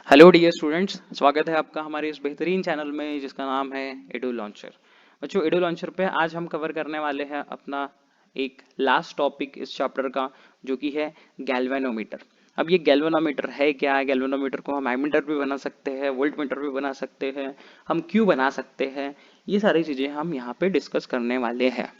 Hello dear students, स्वागत है आपका हमारे इस बेहतरीन चैनल में जिसका नाम है एडू लॉन्चर। बच्चों, एडू लॉन्चर पे आज हम कवर करने वाले हैं अपना एक लास्ट टॉपिक इस चैप्टर का, जो कि है गैल्वेनोमीटर। अब ये गैल्वेनोमीटर है क्या? गैल्वेनोमीटर को हम एमीटर भी बना सकते हैं, वोल्ट मीटर भी बना सकते हैं, हम क्यों बना सकते हैं, ये सारी चीज़ें हम यहाँ पे डिस्कस करने वाले हैं।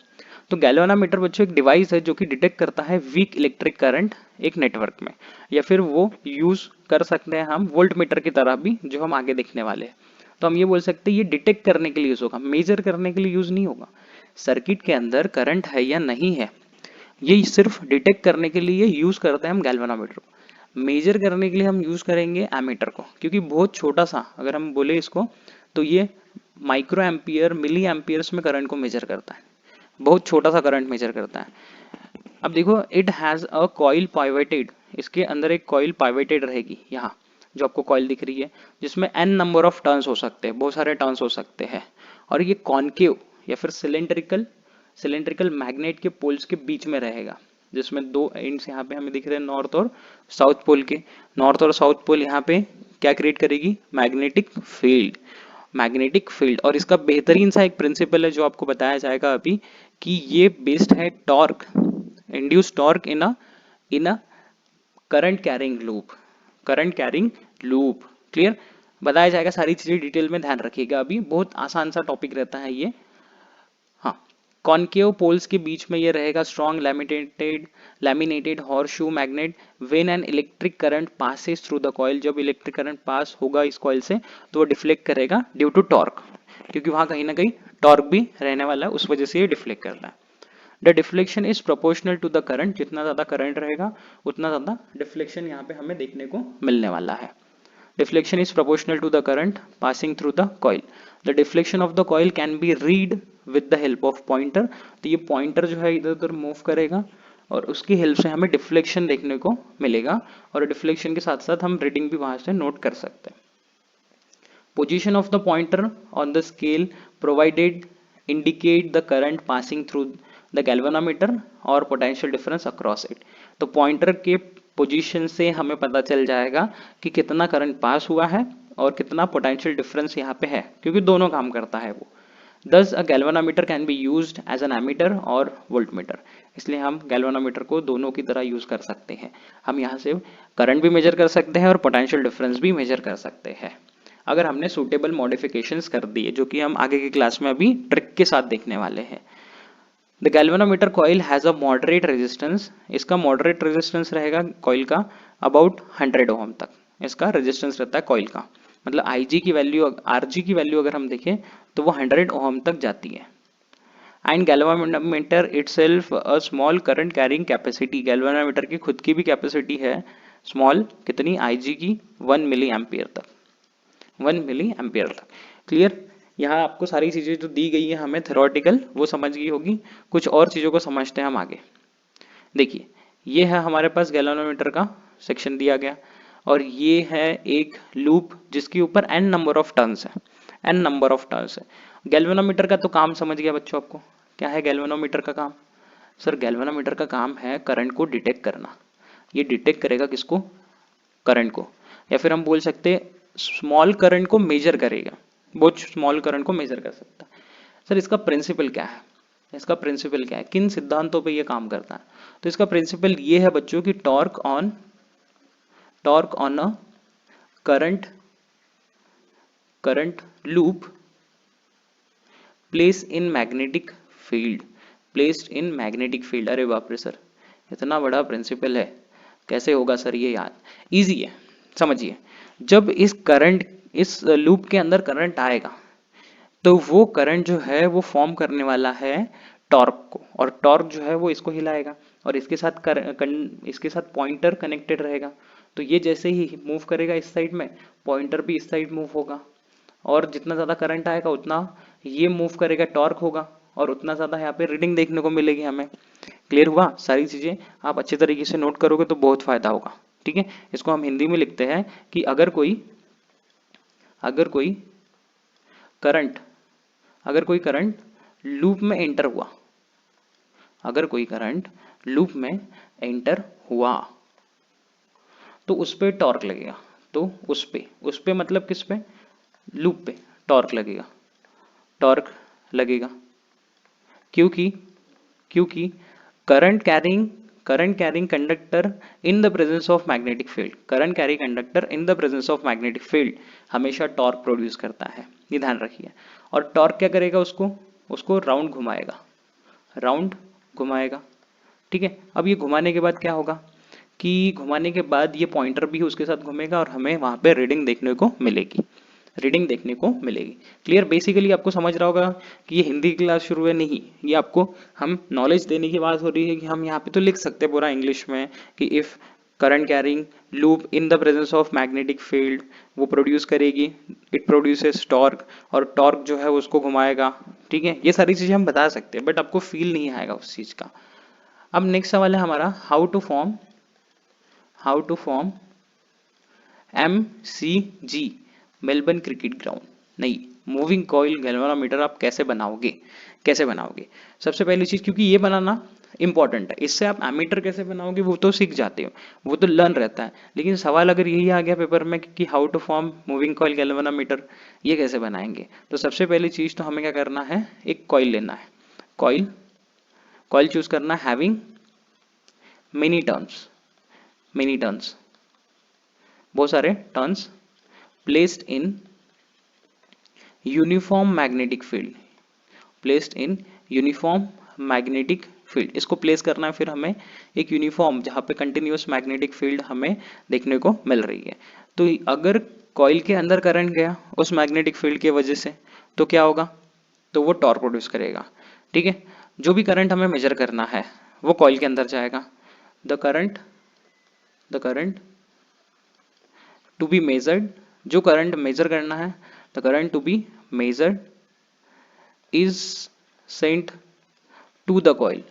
तो गैल्वेनोमीटर बच्चों एक डिवाइस है जो कि डिटेक्ट करता है वीक इलेक्ट्रिक करंट एक नेटवर्क में, या फिर वो यूज कर सकते हैं हम वोल्ट मीटर की तरह भी, जो हम आगे देखने वाले हैं। तो हम ये बोल सकते हैं ये डिटेक्ट करने के लिए यूज होगा, मेजर करने के लिए यूज नहीं होगा। सर्किट के अंदर करंट है या नहीं है, ये सिर्फ डिटेक्ट करने के लिए यूज करते हैं हम गैल्वेनोमीटर को। मेजर करने के लिए हम यूज करेंगे एमीटर को, क्योंकि बहुत छोटा सा अगर हम बोले इसको, तो ये माइक्रो एम्पियर मिली एम्पियर्स में करंट को मेजर करता है, बहुत छोटा सा करंट मेजर करता है। अब देखो, इट हैज अ कॉइल पाइवेटेड, इसके अंदर एक कॉइल पाइवेटेड रहेगी यहाँ, जो आपको कॉइल दिख रही है, जिसमें एन नंबर ऑफ टर्न्स हो सकते हैं, बहुत सारे टर्न्स हो सकते हैं। और ये कॉन्केव या फिर सिलेंड्रिकल सिलेंड्रिकल मैग्नेट के पोल्स के बीच में रहेगा, जिसमें दो एंड्स यहाँ पे हमें दिख रहे हैं, नॉर्थ और साउथ पोल के। नॉर्थ और साउथ पोल यहाँ पे क्या क्रिएट करेगी? Magnetic field. मैग्नेटिक फील्ड, और इसका बेहतरीन सा एक प्रिंसिपल है जो आपको बताया जाएगा अभी, कि ये बेस्ड है torque, induce torque in a current carrying loop. Current carrying loop clear बताया जाएगा, सारी चीजें डिटेल में ध्यान रखिएगा, अभी बहुत आसान सा टॉपिक रहता है ये। हाँ, कॉन्केव पोल्स के बीच में ये रहेगा strong laminated horseshoe magnet. When an electric current passes through the coil, जब इलेक्ट्रिक करंट पास होगा इस कॉइल से, तो वो डिफ्लेक्ट करेगा ड्यू टू टॉर्क, क्योंकि वहां कहीं ना कहीं टॉर्क भी रहने वाला है, उस वजह से ये डिफ्लेक्ट करता है। The deflection is proportional to the current, जितना ज्यादा करंट रहेगा उतना ज्यादा डिफ्लेक्शन यहाँ पे हमें देखने को मिलने वाला है। Deflection is proportional to the current passing through the coil. The deflection of the coil can be read with the help of pointer. तो ये पॉइंटर जो है इधर उधर मूव करेगा और उसकी हेल्प से हमें डिफ्लेक्शन देखने को मिलेगा, और डिफ्लेक्शन के साथ साथ हम रीडिंग भी वहां से नोट कर सकते हैं। Position of the pointer on the scale provided indicate the current passing through the galvanometer or potential difference across it. तो पॉइंटर के पोजीशन से हमें पता चल जाएगा कि कितना करंट पास हुआ है और कितना पोटेंशियल डिफरेंस यहाँ पे है, क्योंकि दोनों काम करता है वो। Thus a galvanometer can be used as an ammeter और voltmeter, इसलिए हम गैल्वेनोमीटर को दोनों की तरह यूज कर सकते हैं। हम यहाँ से करंट भी मेजर कर सकते हैं और पोटेंशियल डिफरेंस भी मेजर कर सकते हैं, अगर हमने सुटेबल मॉडिफिकेशंस कर दिए, जो कि हम आगे की क्लास में अभी ट्रिक के साथ देखने वाले हैं। The galvanometer coil has a moderate resistance, इसका मॉडरेट रेजिस्टेंस रहेगा कॉइल का अबाउट 100 ओम तक, इसका रेजिस्टेंस रहता है कॉइल का। मतलब IG की वैल्यू, RG की वैल्यू अगर हम देखें तो वो 100 ओम तक जाती है। And galvanometer itself a small current carrying capacity, galvanometer की खुद की भी कैपेसिटी है स्मॉल, कितनी? IG की 1 मिली एम्पियर तक, 1 मिली एम्पियर तक। क्लियर? यहाँ आपको सारी चीजें जो दी गई है हमें थ्योरेटिकल, वो समझ गई होगी। कुछ और चीजों को समझते हैं हम आगे। देखिए, ये है हमारे पास गैल्वेनोमीटर का सेक्शन दिया गया, और ये है एक लूप जिसके ऊपर n नंबर ऑफ टर्न्स है, n नंबर ऑफ टर्न्स है। गैल्वेनोमीटर का तो काम समझ गया बच्चों आपको, क्या है गैल्वेनोमीटर का काम? सर, गैल्वेनोमीटर का काम है करंट को डिटेक्ट करना। ये डिटेक्ट करेगा किसको? करंट को, या फिर हम बोल सकते स्मॉल करंट को मेजर करेगा, बहुत स्मॉल करंट को मेजर कर सकता है। सर, इसका प्रिंसिपल क्या है? इसका प्रिंसिपल क्या है, किन सिद्धांतों पे ये काम करता है? तो इसका प्रिंसिपल ये है बच्चों की torque on a current current loop place in magnetic field, placed in magnetic field. अरे बाप रे सर, इतना बड़ा प्रिंसिपल है, कैसे होगा सर ये याद? इजी है, समझिए। जब इस लूप के अंदर करंट आएगा, तो वो करंट जो है वो फॉर्म करने वाला है टॉर्क को, और टॉर्क जो है वो इसको हिलाएगा, और इसके साथ पॉइंटर कनेक्टेड रहेगा। तो ये जैसे ही मूव करेगा इस साइड में, पॉइंटर भी इस साइड मूव होगा, और जितना ज्यादा करंट आएगा उतना ये मूव करेगा, टॉर्क होगा, और उतना ज्यादा यहाँ पे रीडिंग देखने को मिलेगी हमें। क्लियर हुआ? सारी चीजें आप अच्छे तरीके से नोट करोगे तो बहुत फायदा होगा। ठीक है, इसको हम हिंदी में लिखते हैं कि अगर कोई करंट अगर कोई करंट लूप में एंटर हुआ, अगर कोई करंट लूप में एंटर हुआ, तो उस पर टॉर्क लगेगा। तो उस पे मतलब किस पे, लूप पे टॉर्क लगेगा, टॉर्क लगेगा। क्योंकि क्योंकि current carrying conductor in the presence of magnetic field, current carrying conductor in the presence of magnetic field हमेशा टॉर्क प्रोड्यूस करता है, ये ध्यान रखिए। और टॉर्क क्या करेगा, उसको उसको राउंड घुमाएगा, राउंड घुमाएगा। ठीक है, अब ये घुमाने के बाद क्या होगा कि घुमाने के बाद ये पॉइंटर भी उसके साथ घूमेगा और हमें वहां पे रीडिंग देखने को मिलेगी, रीडिंग देखने को मिलेगी। क्लियर, बेसिकली आपको समझ रहा होगा कि ये हिंदी क्लास शुरू है नहीं, ये आपको हम नॉलेज देने की बात हो रही है कि हम यहाँ पे तो लिख सकते हैं पूरा इंग्लिश में कि if current carrying loop in the presence of magnetic field, वो प्रोड्यूस करेगी, इट प्रोड्यूसेस टॉर्क, और टॉर्क जो है उसको घुमाएगा। ठीक है, ये सारी चीजें हम बता सकते हैं, बट आपको फील नहीं आएगा उस चीज का। अब नेक्स्ट सवाल है हमारा, how to form MCG, Melbourne cricket ground, नहीं, मूविंग कॉइल गैल्वेनोमीटर आप कैसे बनाओगे, कैसे बनाओगे। सबसे पहली चीज, क्योंकि ये बनाना इंपॉर्टेंट है, इससे आप एमीटर कैसे बनाओगे वो तो सीख जाते हो, वो तो लर्न रहता है, लेकिन सवाल अगर यही आ गया पेपर में कि how to form moving coil galvanometer, ये कैसे बनाएंगे, तो सबसे पहली चीज तो हमें क्या करना है, एक कॉइल लेना है, कॉइल कॉइल चूज करना है having many turns, many turns, बहुत सारे turns, placed in uniform magnetic field, placed in uniform magnetic field, इसको प्लेस करना है फिर हमें एक यूनिफॉर्म जहां पे कंटिन्यूअस मैग्नेटिक फील्ड हमें देखने को मिल रही है। तो अगर कॉइल के अंदर करंट गया उस मैग्नेटिक फील्ड की वजह से तो क्या होगा, तो वो टॉर्क प्रोड्यूस करेगा। ठीक है, जो भी करंट हमें मेजर करना है वो कॉइल के अंदर जाएगा। The current to be measured, जो करंट मेजर करना है, the current to be measured is sent to the coil,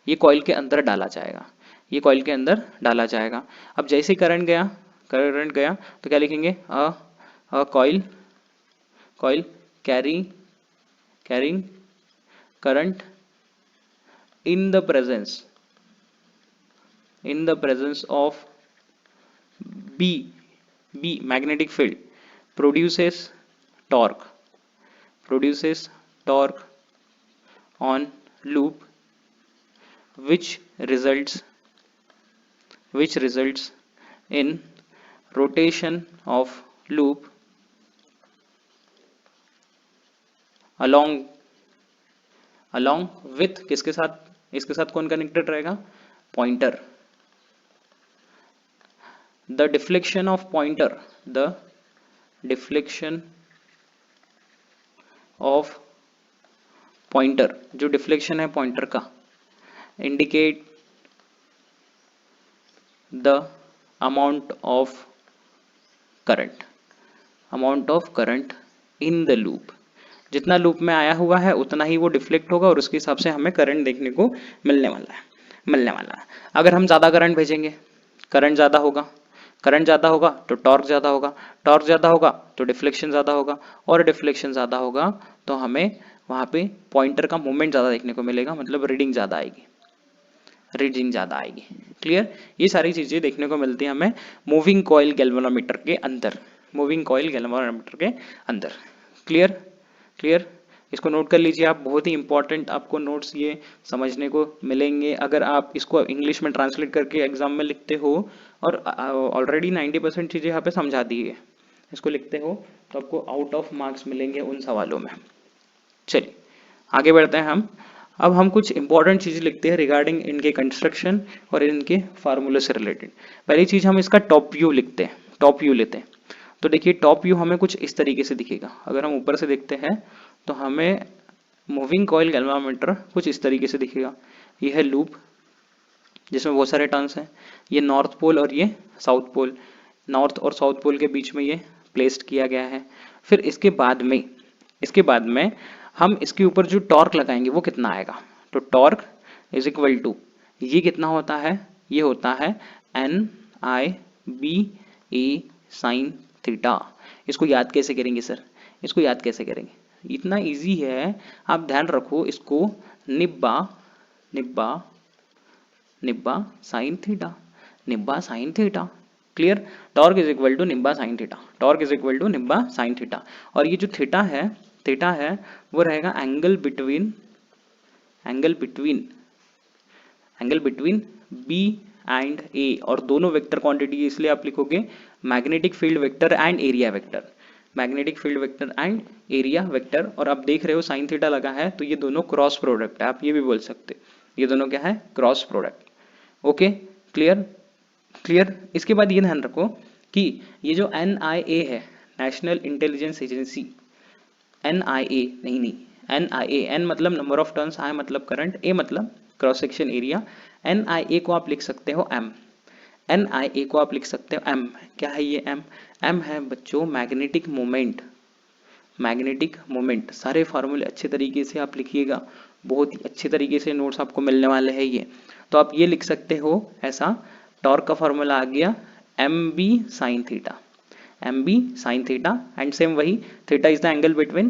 ये कॉइल के अंदर डाला जाएगा, ये कॉइल के अंदर डाला जाएगा। अब जैसे ही करंट गया तो क्या लिखेंगे, a coil coil carrying current in the presence of B magnetic field produces torque, produces torque on loop, which results in rotation of loop along with किसके साथ, इसके साथ कौन कनेक्टेड रहेगा, pointer, the deflection of pointer, जो deflection है pointer का, indicate the amount of current in the loop, जितना लूप में आया हुआ है उतना ही वो डिफ्लेक्ट होगा और उसके हिसाब से हमें करंट देखने को मिलने वाला है। अगर हम ज्यादा करंट भेजेंगे, करंट ज्यादा होगा तो टॉर्क ज्यादा होगा, टॉर्क ज्यादा होगा तो डिफ्लेक्शन ज्यादा होगा, और डिफ्लेक्शन ज्यादा होगा तो हमें वहां पे पॉइंटर का मूवमेंट ज्यादा देखने को मिलेगा, मतलब रीडिंग ज्यादा आएगी, क्लियर, ये सारी चीजें देखने को मिलती है हमें मूविंग कॉइल गैल्वेनोमीटर के अंदर, क्लियर, इसको नोट कर लीजिए आप, बहुत ही इंपॉर्टेंट आपको नोट्स ये समझने को मिलेंगे अगर आप इसको इंग्लिश में ट्रांसलेट करके एग्जाम में लिखते हो, और ऑलरेडी 90% चीजें यहाँ पे समझा दी है, इसको लिखते हो तो आपको आउट ऑफ मार्क्स मिलेंगे उन सवालों में। चलिए आगे बढ़ते हैं अब हम कुछ इंपॉर्टेंट चीजें लिखते हैं रिगार्डिंग इनके कंस्ट्रक्शन और इनके फार्मूले से रिलेटेड। पहली चीज हम इसका टॉप व्यू लेते हैं। तो देखिए टॉप व्यू हमें कुछ इस तरीके से दिखेगा, अगर हम ऊपर से देखते हैं तो हमें मूविंग कॉइल गैल्वेनोमीटर कुछ इस तरीके से दिखेगा। ये है लूप जिसमें बहुत सारे टर्न्स हैं, ये नॉर्थ पोल और ये साउथ पोल, नॉर्थ और साउथ पोल के बीच में ये प्लेस्ड किया गया है। फिर इसके बाद में हम इसके ऊपर जो टॉर्क लगाएंगे वो कितना आएगा, तो टॉर्क इज इक्वल टू, ये कितना होता है, ये होता है NIBA साइन थीटा। इसको याद कैसे करेंगे सर, इसको याद कैसे करेंगे, इतना इजी है, आप ध्यान रखो इसको, निब्बा sine theta, clear. Torque is equal to निब्बा sine theta, torque is equal to निब्बा साइन थीटा। और ये जो थीटा है वो रहेगा angle between angle between angle between B and A, और दोनों वेक्टर क्वांटिटी, इसलिए आप लिखोगे magnetic field vector and area vector, magnetic field vector and area vector. और आप देख रहे हो साइन थीटा लगा है तो ये दोनों क्रॉस प्रोडक्ट है, आप ये भी बोल सकते, ये दोनों क्या है, cross product. Okay, clear clear. इसके बाद ये ध्यान रखो कि ये जो NIA है, नेशनल इंटेलिजेंस एजेंसी, NIA नहीं, NIA, N मतलब नंबर ऑफ टर्न्स, I मतलब करंट, A मतलब क्रॉस सेक्शन एरिया। NIA को आप लिख सकते हो M, NIA को आप लिख सकते हो M। क्या है ये M है बच्चों मैग्नेटिक मोमेंट, मैग्नेटिक मोमेंट। सारे फार्मूले अच्छे तरीके से आप लिखिएगा, बहुत ही अच्छे तरीके से नोट्स आपको मिलने वाले हैं ये। तो आप ये लिख सकते हो ऐसा, टॉर्क का फार्मूला आ गया MB sine theta, MB sine theta. And same वही, theta is the angle between,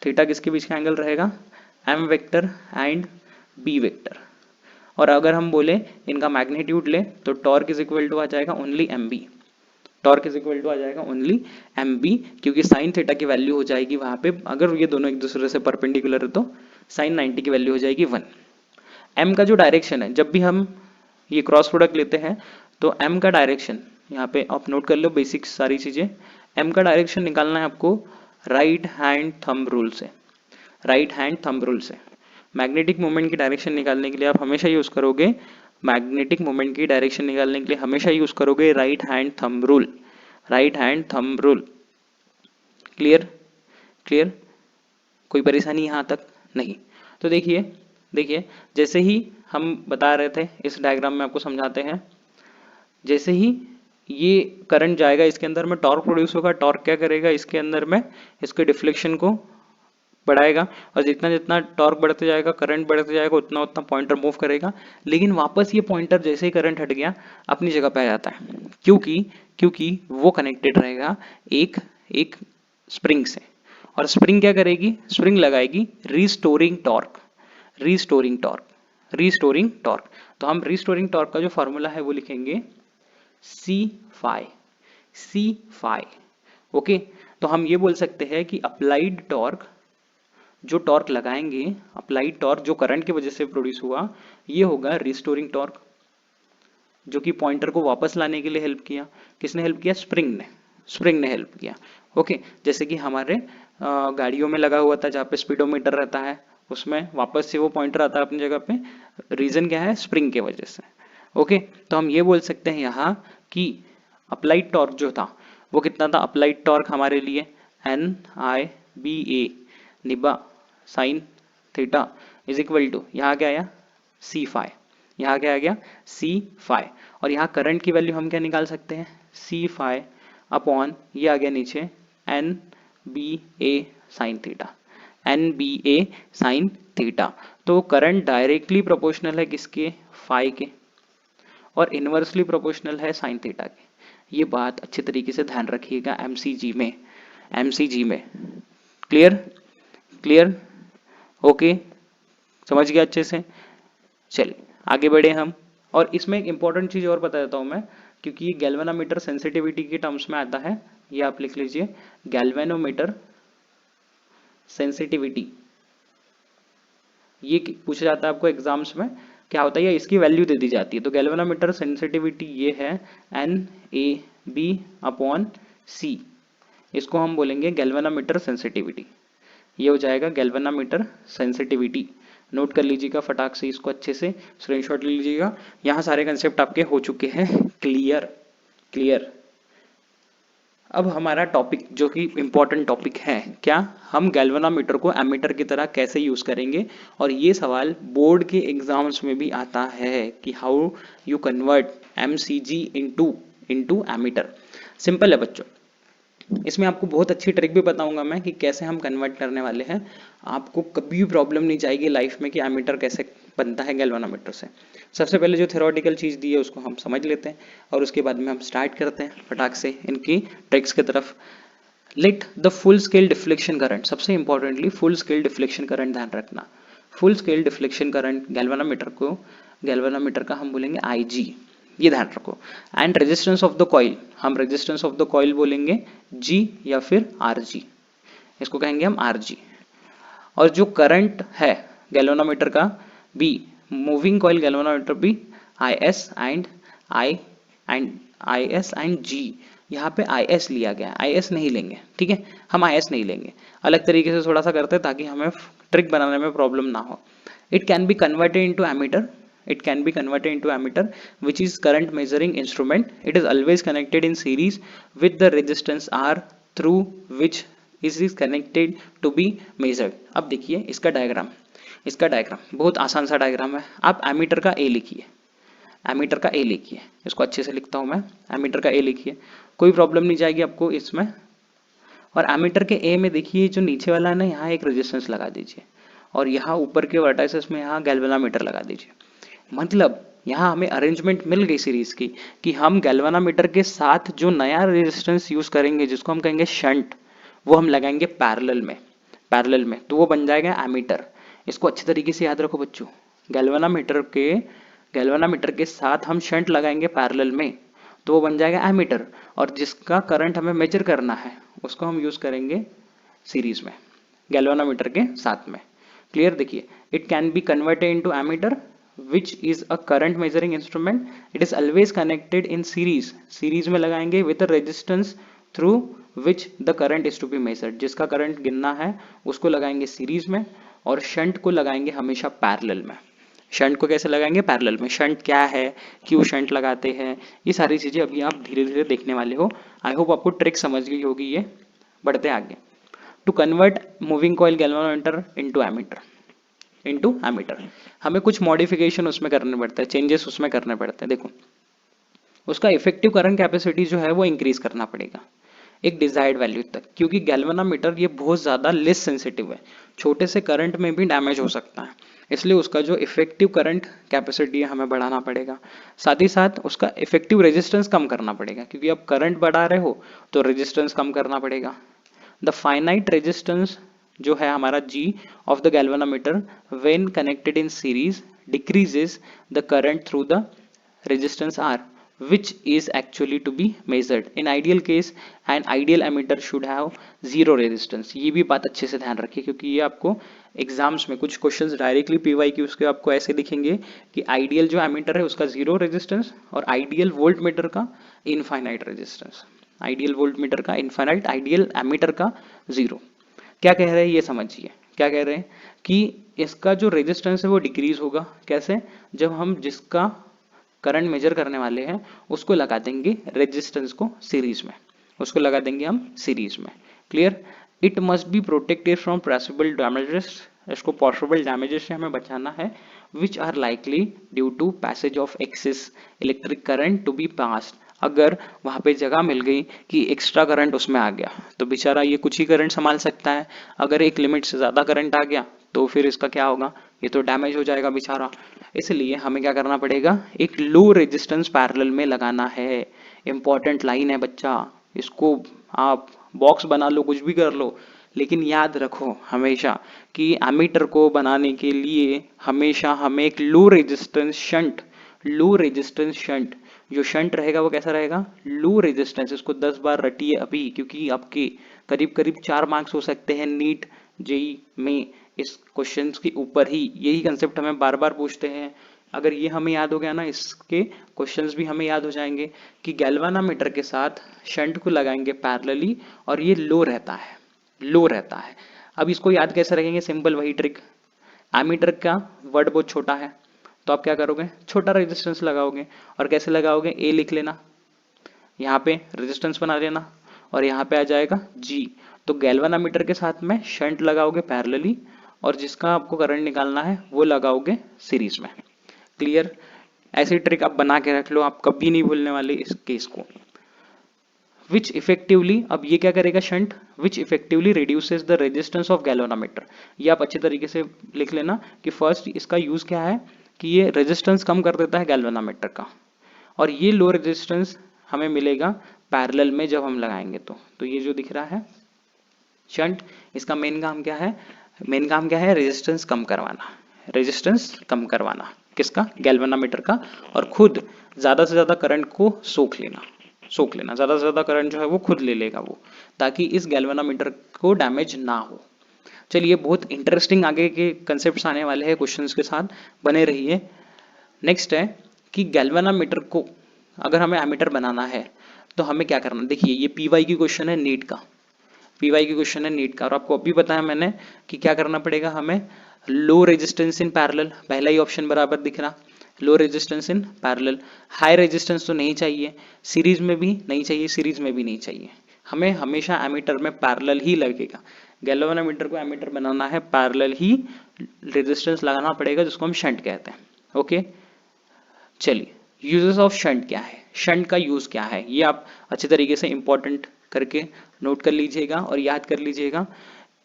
theta किसके बीच का एंगल रहेगा, M vector and B vector. और अगर हम बोले इनका मैग्नीट्यूड ले तो टॉर्क इज इक्वल टू आ जाएगा only MB, torque is equal to आ जाएगा ओनली MB, क्योंकि साइन थीटा की वैल्यू हो जाएगी वहां पे, अगर ये दोनों एक दूसरे से परपेंडिकुलर है तो साइन 90 की वैल्यू हो जाएगी 1। M का जो डायरेक्शन है, जब भी हम ये क्रॉस प्रोडक्ट लेते हैं तो M का डायरेक्शन, यहाँ पे आप नोट कर लो बेसिक सारी चीजें, M का डायरेक्शन निकालना है आपको राइट हैंड थंब रूल से, राइट हैंड थंब रूल से। मैग्नेटिक मोमेंट की डायरेक्शन निकालने के लिए आप हमेशा यूज करोगे, मैग्नेटिक मोमेंट की डायरेक्शन निकालने के लिए हमेशा यूज करोगे right hand thumb rule, right hand thumb rule. Clear clear, कोई परेशानी यहाँ तक नहीं। तो देखिए देखिए, जैसे ही हम बता रहे थे इस डायग्राम में आपको समझाते हैं, जैसे ही ये करंट जाएगा इसके अंदर में टॉर्क प्रोड्यूस होगा, टॉर्क क्या करेगा इसके अंदर में, इसके डिफ्लेक्शन को बढ़ाएगा, और जितना जितना टॉर्क बढ़ते जाएगा, करंट बढ़ते जाएगा, उतना उतना पॉइंटर मूव करेगा। लेकिन वापस ये पॉइंटर जैसे ही करंट हट गया अपनी जगह पे आ जाता है, क्योंकि वो कनेक्टेड रहेगा एक एक स्प्रिंग से। और स्प्रिंग क्या करेगी, स्प्रिंग लगाएगी restoring torque, restoring torque, restoring torque. तो हम रिस्टोरिंग टॉर्क का जो फॉर्मूला है वो लिखेंगे C phi, C phi. Okay, तो हम ये बोल सकते हैं कि अप्लाइड टॉर्क, जो टॉर्क लगाएंगे, अप्लाइड टॉर्क जो करंट की वजह से प्रोड्यूस हुआ, ये होगा रिस्टोरिंग टॉर्क, जो कि पॉइंटर को वापस लाने के लिए हेल्प किया। किसने हेल्प किया, स्प्रिंग ने, स्प्रिंग ने हेल्प किया। ओके, जैसे कि हमारे गाड़ियों में लगा हुआ था जहाँ पे स्पीडोमीटर रहता है, उसमें वापस से वो पॉइंटर आता है अपनी जगह पे, रीजन क्या है, स्प्रिंग के वजह से। ओके, तो हम ये बोल सकते हैं यहाँ कि अप्लाइड टॉर्क जो था वो कितना था, अप्लाइड टॉर्क हमारे लिए NIBA निब्बा sine theta is equal to, यहाँ क्या आया C फाई, यहाँ क्या आ गया C फाई। और यहाँ करंट की वैल्यू हम क्या निकाल सकते हैं, C फाई अपॉन ये आ गया नीचे NBA sine theta, NBA sine theta. तो करंट डायरेक्टली प्रोपोर्शनल है किसके, फाई के, और इनवर्सली प्रोपोर्शनल है साइन थीटा के। ये बात अच्छे तरीके से ध्यान रखिएगा MCG में, MCG में। क्लियर क्लियर, ओके, समझ गया अच्छे से। चलिए आगे बढ़े हम, और इसमें एक इंपॉर्टेंट चीज और बता देता हूं मैं, क्योंकि ये गैल्वेनोमीटर सेंसिटिविटी के टर्म्स में आता है, ये आप लिख लीजिए गैल्वेनोमीटर सेंसिटिविटी। ये पूछा जाता है आपको एग्जाम्स में, क्या होता है, इसकी वैल्यू दे दी जाती है। तो गैल्वेनोमीटर सेंसिटिविटी ये है NAB अपॉन C, इसको हम बोलेंगे गैल्वेनोमीटर सेंसिटिविटी। ये हो जाएगा गैल्वेनोमीटर सेंसिटिविटी। नोट कर लीजिएगा फटाक से इसको, अच्छे से स्क्रीनशॉट ले लीजिएगा। यहाँ सारे कंसेप्ट आपके हो चुके हैं क्लियर क्लियर। अब हमारा टॉपिक जो कि इंपॉर्टेंट टॉपिक है, क्या हम गैल्वेनोमीटर को एमीटर की तरह कैसे यूज करेंगे। और ये सवाल बोर्ड के एग्जाम्स में भी आता है कि how you convert MCG into ammeter. Simple है बच्चों, इसमें आपको बहुत अच्छी ट्रिक भी बताऊंगा मैं कि कैसे हम कन्वर्ट करने वाले हैं। आपको कभी भी प्रॉब्लम नहीं जाएगी लाइफ में कि एमीटर कैसे बनता है गैल्वेनोमीटर से। सबसे पहले जो थ्योरेटिकल चीज दी है उसको हम समझ लेते हैं, और उसके बाद में हम स्टार्ट करते हैं फटाक से इनकी ट्रिक्स की तरफ। Let the full scale deflection current, सबसे importantly full scale deflection current ध्यान रखना। Full scale deflection current galvanometer को, गैल्वेनोमीटर का हम बोलेंगे IG, ये ध्यान रखो। And resistance of the coil, हम रेजिस्टेंस ऑफ द कॉइल बोलेंगे G या फिर RG, इसको कहेंगे हम RG। और जो करंट है गैल्वेनोमीटर का B, moving coil galvanometer B, IS and G, यहाँ पे IS लिया गया है, IS नहीं लेंगे, ठीक है, हम IS नहीं लेंगे, अलग तरीके से थोड़ा सा करते हैं ताकि हमें ट्रिक बनाने में प्रॉब्लम ना हो। It can be converted into ammeter, it can be converted into ammeter which is current measuring instrument. It is always connected in series with the resistance R through which it is connected to be measured. अब देखिए इसका diagram बहुत आसान सा diagram है। आप ammeter का ए लिखिए, एमीटर का ए लिखिए, इसको अच्छे से लिखता हूं मैं, एमीटर का ए लिखिए, कोई प्रॉब्लम नहीं जाएगी आपको इसमें। और एमीटर के ए में देखिए जो नीचे वाला है ना, यहाँ एक रेजिस्टेंस लगा दीजिए और यहाँ ऊपर के वर्टाइसेस में यहाँ गैल्वेनोमीटर लगा दीजिए। मतलब यहाँ हमें अरेंजमेंट मिल गई सीरीज की कि हम गैल्वेनोमीटर के साथ जो नया रेजिस्टेंस यूज करेंगे जिसको हम कहेंगे शंट, वो हम लगाएंगे पैरेलल में, तो वो बन जाएगा एमीटर। इसको अच्छे तरीके से याद रखो बच्चों, गैल्वेनोमीटर के साथ हम शंट लगाएंगे पैरेलल में, तो वो बन जाएगा एमीटर। और जिसका करंट हमें मेजर करना है उसको हम यूज करेंगे सीरीज में गैल्वेनोमीटर के साथ में। क्लियर? देखिए, it can be converted into ammeter which is a current measuring instrument. It is always connected in series में लगाएंगे with a resistance through which the current is to be measured. जिसका current गिनना है उसको लगाएंगे series में, और shunt को लगाएंगे हमेशा पैरेलल में। शंट को कैसे लगाएंगे? पैरेलल में। शंट क्या है, क्यों शंट लगाते हैं, ये सारी चीजें अभी आप धीरे धीरे देखने वाले हो। आई होप आपको ट्रिक समझ गई होगी ये। बढ़ते आगे। To convert moving coil galvanometer into ammeter, हमें कुछ मॉडिफिकेशन उसमें करने पड़ते हैं, चेंजेस उसमें करने पड़ते हैं। देखो, उसका इफेक्टिव करंट कैपेसिटी जो है वो इंक्रीज करना पड़ेगा एक डिजायर्ड वैल्यू तक, क्योंकि गैल्वेनोमीटर ये बहुत ज्यादा लेस सेंसिटिव है, छोटे से करंट में भी डैमेज हो सकता है, इसलिए उसका जो इफेक्टिव करंट कैपेसिटी है हमें बढ़ाना पड़ेगा। साथ ही साथ उसका इफेक्टिव रेजिस्टेंस कम करना पड़ेगा, क्योंकि आप करंट बढ़ा रहे हो तो रेजिस्टेंस कम करना पड़ेगा। द फाइनाइट रेजिस्टेंस जो है हमारा G of the galvanometer when connected in series decreases the current through the resistance R, which is actually to be measured. In ideal case, an ideal emitter should have zero resistance. ये भी बात अच्छे से ध्यान रखिए, क्योंकि ये आपको एग्जाम्स में कुछ क्वेश्चंस डायरेक्टली PYQs के आपको ऐसे दिखेंगे कि आइडियल जो एमीटर है उसका जीरो रेजिस्टेंस और आइडियल वोल्ट मीटर का infinite resistance, ideal volt meter का इनफाइनाइट, आइडियल एमीटर का जीरो। क्या कह रहे हैं ये समझिए, क्या कह रहे हैं कि इसका जो रेजिस्टेंस है वो डिक्रीज होगा। कैसे? जब हम जिसका करंट मेजर करने वाले हैं उसको लगा देंगे रेजिस्टेंस को सीरीज में, उसको लगा देंगे हम सीरीज में। Clear? It must be protected from possible damages, इसको पॉसिबल डैमेजेस से हमें बचाना है, which are likely due to passage of excess electric current to be passed. अगर वहां पे जगह मिल गई कि एक्स्ट्रा करंट उसमें आ गया तो बेचारा ये कुछ ही करंट संभाल सकता है, अगर एक लिमिट से ज्यादा करंट आ गया तो फिर इसका क्या होगा, ये तो डैमेज हो जाएगा बेचारा। इसलिए हमें क्या करना पड़ेगा, एक लो रेजिस्टेंस पैरेलल में लगाना है। इंपॉर्टेंट लाइन है बच्चा, इसको आप बॉक्स बना लो, कुछ भी कर लो, लेकिन याद रखो हमेशा कि एमीटर को बनाने के लिए हमेशा हमें एक लो रेजिस्टेंस शंट, जो शंट रहेगा वो कैसा रहेगा, लो रेजिस्टेंस। इसको 10 बार रटिए अभी, क्योंकि आपके करीब करीब 4 मार्क्स हो सकते हैं नीट जेई में इस क्वेश्चन के ऊपर ही। यही कंसेप्ट हमें बार बार पूछते हैं, अगर ये हमें याद हो गया ना, इसके क्वेश्चंस भी हमें याद हो जाएंगे कि गैल्वेनोमीटर के साथ शंट को लगाएंगे पैरेलली और ये लो रहता है। अब इसको याद कैसे रखेंगे? सिंपल वही ट्रिक, एमीटर का वर्ड बहुत छोटा है तो आप क्या करोगे, छोटा रेजिस्टेंस लगाओगे। और कैसे लगाओगे? ए लिख लेना, यहाँ पे रेजिस्टेंस बना लेना और यहाँ पे आ जाएगा G। तो गैल्वेनोमीटर के साथ में शंट लगाओगे पैरेलली और जिसका आपको करंट निकालना है वो लगाओगे सीरीज में। क्लियर? ऐसी ट्रिक आप बना के रख लो, आप कभी नहीं भूलने वाले इस केस को। विच इफेक्टिवली, अब ये क्या करेगा shunt, which effectively reduces the resistance of galvanometer. ये आप अच्छे तरीके से लिख लेना कि फर्स्ट इसका यूज क्या है कि ये रेजिस्टेंस कम कर देता है गैल्वेनोमीटर का, और ये लो रेजिस्टेंस हमें मिलेगा पैरेलल में जब हम लगाएंगे तो ये जो दिख रहा है शंट, इसका मेन काम क्या है, रेजिस्टेंस कम करवाना, किसका, गैल्वेनोमीटर का। और खुद ज्यादा से ज्यादा करंट को सोख लेना ज्यादा से ज्यादा करंट जो है वो खुद ले लेगा वो, ताकि इस गैल्वेनोमीटर को डैमेज ना हो। चलिए, बहुत इंटरेस्टिंग आगे के कंसेप्ट्स आने वाले हैं क्वेश्चंस के साथ, बने रहिए। नेक्स्ट है कि गैल्वेनोमीटर को अगर हमें एमीटर बनाना है तो हमें क्या करना। देखिए, ये पीवाई की क्वेश्चन है नीट का, पीवाई की क्वेश्चन है नीट का, और आपको अभी बताया मैंने कि क्या करना पड़ेगा हमें। लो रेजिस्टेंस इन पैरेलल, पहला ही ऑप्शन बराबर दिख रहा, low resistance in parallel. High resistance तो नहीं चाहिए, सीरीज में भी नहीं चाहिए, सीरीज में भी नहीं चाहिए, हमें हमेशा एमीटर में पैरेलल ही लगेगा। गैल्वेनोमीटर को एमीटर बनाना है, पैरेलल ही रेजिस्टेंस लगाना पड़ेगा, जिसको हम शंट कहते हैं। ओके, चलिए, यूजेस ऑफ शंट क्या है, शंट का यूज क्या है, ये आप अच्छे तरीके से इंपॉर्टेंट करके नोट कर लीजिएगा और याद कर लीजिएगा।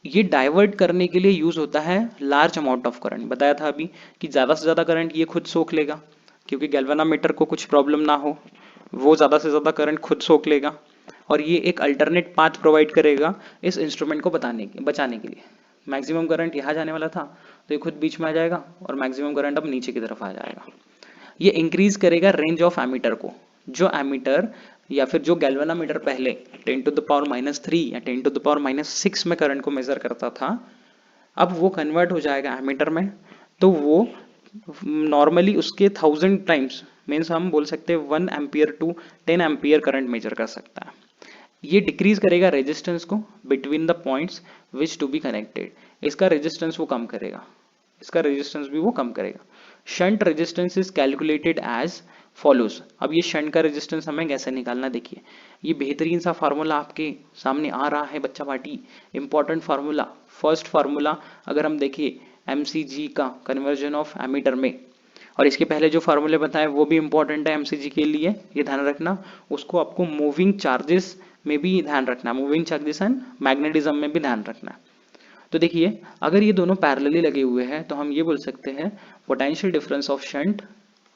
ये डाइवर्ट करने के लिए यूज होता है लार्ज अमाउंट ऑफ करंट। बताया था अभी कि ज्यादा से ज्यादा करंट ये खुद सोख लेगा, क्योंकि गैल्वेनोमीटर को कुछ प्रॉब्लम ना हो, वो ज्यादा से ज्यादा करंट खुद सोख लेगा, और ये एक अल्टरनेट पाथ प्रोवाइड करेगा इस इंस्ट्रूमेंट को बचाने के लिए। मैक्सिमम करंट यहाँ जाने वाला था तो ये खुद बीच में आ जाएगा, और मैक्सिमम करंट अब नीचे की तरफ आ जाएगा। ये इंक्रीज करेगा रेंज ऑफ एमीटर को। जो एमीटर या फिर जो गैल्वेनोमीटर पहले 10⁻³ या 10⁻⁶ में करंट को मेजर करता था, अब वो कन्वर्ट हो जाएगा एमीटर में, तो वो नॉर्मली उसके 1000 टाइम्स, मीन्स हम बोल सकते हैं 1 ampere to 10 ampere current measure कर सकता है। ये डिक्रीज करेगा रेजिस्टेंस को between the points which to be connected, इसका रेजिस्टेंस वो कम करेगा, इसका रेजिस्टेंस भी वो कम करेगा। Shunt resistance is calculated as follows. अब ये शंट का रेजिस्टेंस हमें कैसे निकालना, देखिए ये बेहतरीन सा फार्मूला आपके सामने आ रहा है बच्चा party, important formula. First formula अगर हम देखिए एमसीजी का, कन्वर्जन ऑफ एमीटर में, और इसके पहले जो फार्मूले बताए वो भी इंपॉर्टेंट है एमसीजी के लिए, ये ध्यान रखना। उसको आपको मूविंग चार्जेस में भी ध्यान रखना, मूविंग चार्जेस एंड मैग्नेटिज्म में भी ध्यान रखना। तो देखिए, अगर ये दोनों पैरेलली लगे हुए हैं तो हम ये बोल सकते हैं potential difference of shunt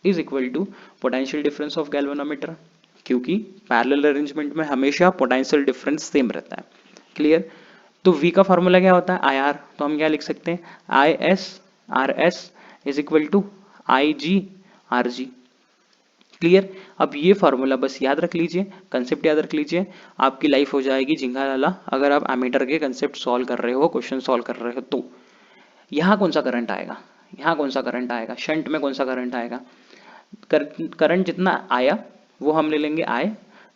is equal to potential difference of galvanometer, क्योंकि पैरेलल अरेंजमेंट में हमेशा पोटेंशियल डिफरेंस सेम रहता है। क्लियर। तो V का फॉर्मूला क्या होता है, IR, तो हम क्या लिख सकते हैं, IS is equal to IG। Clear. अब ये फॉर्मूला बस याद रख लीजिए, कंसेप्ट याद रख लीजिए, आपकी लाइफ हो जाएगी झिंगा लाला अगर आप एमीटर के कंसेप्ट सॉल्व कर रहे हो, क्वेश्चन सॉल्व कर रहे हो तो। यहाँ कौन सा करंट आएगा, यहाँ कौन सा करंट आएगा, शंट में कौन सा करंट आएगा, करंट जितना आया वो हम ले लेंगे I,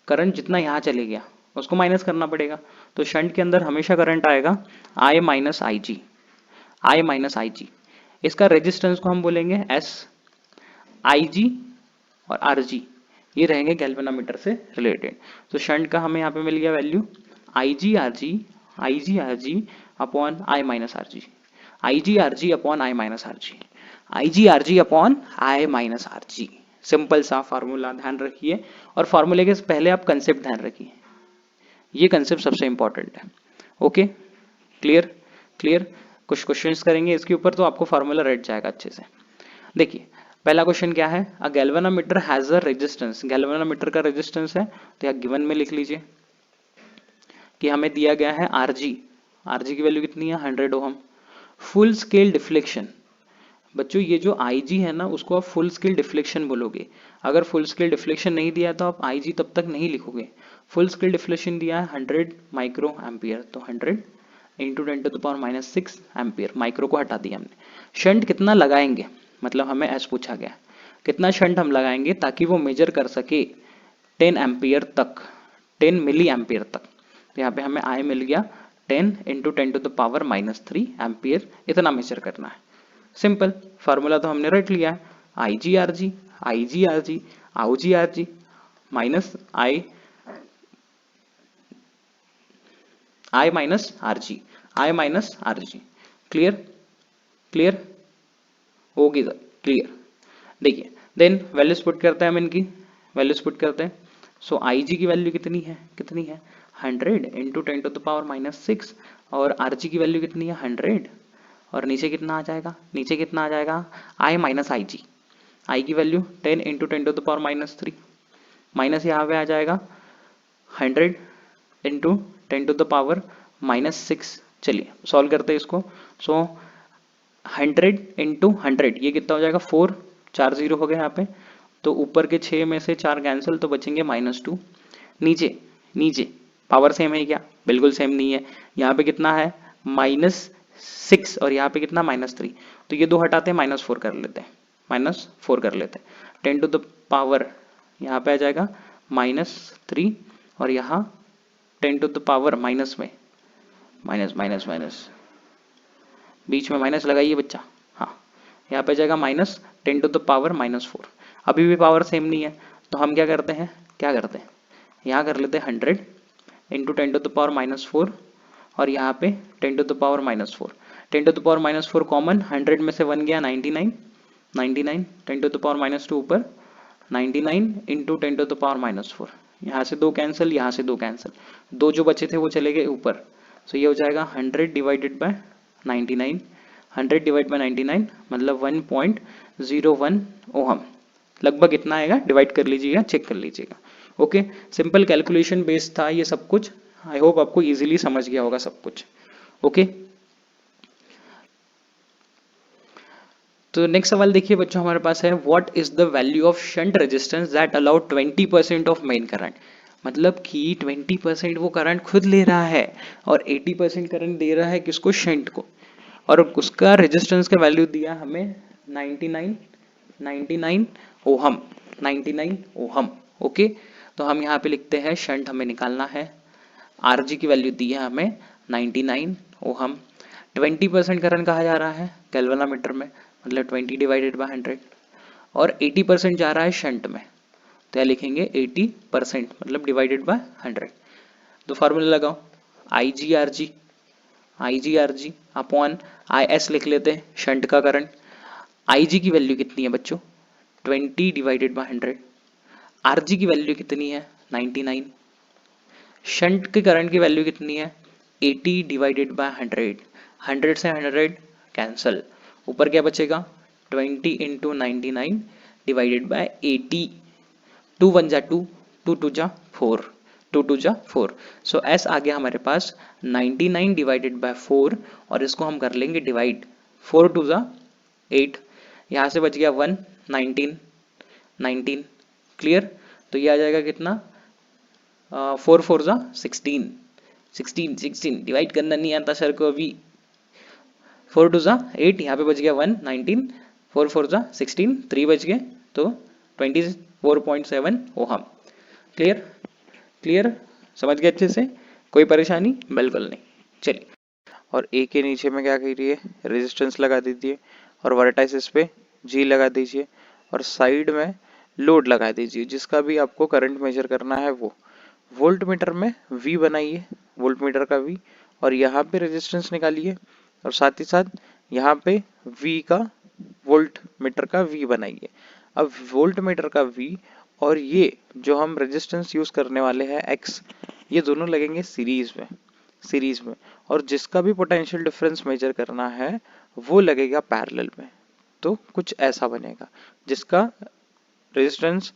करंट जितना यहाँ चले गया उसको माइनस करना पड़ेगा। तो शंट के अंदर हमेशा करंट आएगा I माइनस आई जी। इसका रेजिस्टेंस को हम बोलेंगे S, IG और RG, ये रहेंगे गैल्वेनोमीटर से रिलेटेड। तो शंट का हमें यहाँ पे मिल गया value IG RG upon I minus R ji, IG RG upon I minus R ji, IG RG upon I minus R ji. Simple सा फार्मूला ध्यान रखिए, और फार्मूले के पहले आप कंसेप्ट ध्यान रखिए, ये कंसेप्ट सबसे इंपॉर्टेंट है। Okay, clear. कुछ क्वेश्चंस करेंगे इसके ऊपर तो आपको फार्मूला रट जाएगा अच्छे से। देखिए, पहला क्वेश्चन क्या है, अ galvanometer has a resistance, galvanometer का रेजिस्टेंस है तो यहाँ गिवन में लिख लीजिए कि हमें दिया गया है आरजी की वैल्यू कितनी है 100 ओहम। फुल स्केल डिफ्लेक्शन, बच्चों ये जो IG है ना उसको आप फुल स्केल डिफ्लेक्शन बोलोगे। अगर फुल स्केल डिफ्लेक्शन नहीं दिया तो आप IG तब तक नहीं लिखोगे। फुल स्केल डिफ्लेक्शन दिया है 100 माइक्रो एम्पियर, तो 100 इंटू 10⁻⁶ एम्पियर, माइक्रो को हटा दिया हमने। शंट कितना लगाएंगे, मतलब हमें एस पूछा गया कितना शंट हम लगाएंगे ताकि वो मेजर कर सके 10 एम्पियर तक, 10 मिली एम्पियर तक। तो यहाँ पे हमें आई मिल गया 10 इंटू 10⁻⁻³ एम्पियर, इतना मेजर करना है। सिंपल फार्मूला तो हमने रट लिया है, IG minus I minus R ji. Clear होगी सर, क्लियर। देखिए देन वैल्यूज पुट करते हैं, हम इनकी वैल्यूज पुट करते हैं। सो IG की वैल्यू कितनी है 100 इंटू 10⁻⁶, और RG की वैल्यू कितनी है 100, और नीचे कितना आ जाएगा I माइनस आई की वैल्यू 10 इंटू 10⁻⁻3, माइनस यहाँ पे आ जाएगा 100 इंटू 10⁻⁻6। चलिए सॉल्व करते हैं इसको। सो 100 इंटू 100 ये कितना हो जाएगा 4, 4 0 हो गया यहाँ पे, तो ऊपर के 6 में से 4 कैंसिल, तो बचेंगे -2। नीचे नीचे पावर सेम है क्या? बिल्कुल सेम नहीं है। यहाँ पे कितना है? -6 और यहाँ पे कितना? -3। तो ये दो हटाते हैं, -4 कर लेते हैं, -4 कर लेते हैं। 10 टू द पावर यहाँ पे आ जाएगा -3 और यहाँ 10 टू द पावर माइनस में माइनस माइनस माइनस, बीच में माइनस लगाइए बच्चा। हाँ, यहाँ पे जाएगा -10 टू द पावर -4। अभी भी पावर सेम नहीं है, तो हम क्या करते हैं, यहाँ कर लेते हैं 100 इंटू 10 टू द पावर -4 और यहाँ पे 10 to the power -4। 10 to the power -4 common, 100 में से 1 गया 99, 99 10 टू द पावर -2 ऊपर 99 इंटू 10 टू द पावर -4। यहाँ से 2 कैंसिल, यहाँ से 2 कैंसिल, 2 जो बचे थे वो चले गए ऊपर। तो ये हो जाएगा 100 डिवाइडेड बाय 99, 100 डिवाइड बाय 99 मतलब 1.01 ओहम। लगभग इतना आएगा, डिवाइड कर लीजिएगा, चेक कर लीजिएगा। ओके, सिंपल कैलकुलेशन बेस्ड था ये सब कुछ। आई होप आपको इजीली समझ गया होगा सब कुछ। ओके, तो नेक्स्ट सवाल देखिए बच्चों, हमारे पास है what is the value of shunt resistance that allow 20% of main current. मतलब कि 20% वो करंट खुद ले रहा है और 80% करंट दे रहा है किसको? शंट को। और उसका रेजिस्टेंस का वैल्यू दिया हमें 99 ओहम, 99 ओहम। ओके, तो हम यहाँ पे लिखते हैं शंट हमें निकालना है। आरजी की वैल्यू दी है हमें 99 ओहम। 20% करंट कहा जा रहा है गैल्वेनोमीटर में, मतलब 20 डिवाइडेड बाय 100 और 80% जा रहा है शंट में, तो यह लिखेंगे 80% मतलब डिवाइडेड बाय 100। तो फार्मूला लगाओ, I G R G upon I S लिख लेते हैं शंट का करंट। आई जी की वैल्यू कितनी है बच्चों? 20 डिवाइडेड बाय 100। आर जी की वैल्यू कितनी है? 99। शंट के करंट की वैल्यू कितनी है? 80 डिवाइडेड बाय 100। 100 से 100 कैंसल, ऊपर क्या बचेगा? 20 इंटू 99 डिवाइडेड बाय 80। 2 1 जा 2, 2 2 जा 4, 2 2 जा 4। सो एस आ गया हमारे पास 99 डिवाइडेड बाय 4 और इसको हम कर लेंगे डिवाइड। 4 2 जा 8, यहाँ से बच गया 1, 19 19। क्लियर? तो ये आ जाएगा कितना? 4 4 जा 16, 16 16 डिवाइड करना नहीं आता सर को अभी। 4 2 जा 8, यहाँ पे बच गया 1, 19, 4 4 जा 16, 3 बच गए, तो 24.7 ओहम। क्लियर? क्लियर? समझ गए अच्छे से? कोई परेशानी? बिल्कुल नहीं। चलिए, और ए के नीचे में क्या करिए, रेजिस्टेंस लगा दीजिए और वर्टाइसिस पे जी लगा दीजिए और साइड में लोड लगा दीजिए, जिसका भी आपको करंट मेजर करना है वो। वोल्ट मीटर में वी बनाइए, वोल्ट मीटर का वी, और यहाँ पे रेजिस्टेंस निकालिए और साथ ही साथ यहाँ पे वी का, वोल्ट मीटर का वी बनाइए। अब वोल्ट मीटर का वी और ये जो हम रेजिस्टेंस यूज करने वाले हैं एक्स, ये दोनों लगेंगे सीरीज में और जिसका भी पोटेंशियल डिफरेंस मेजर करना है वो लगेगा पैरेलल में। तो कुछ ऐसा बनेगा, जिसका रेजिस्टेंस,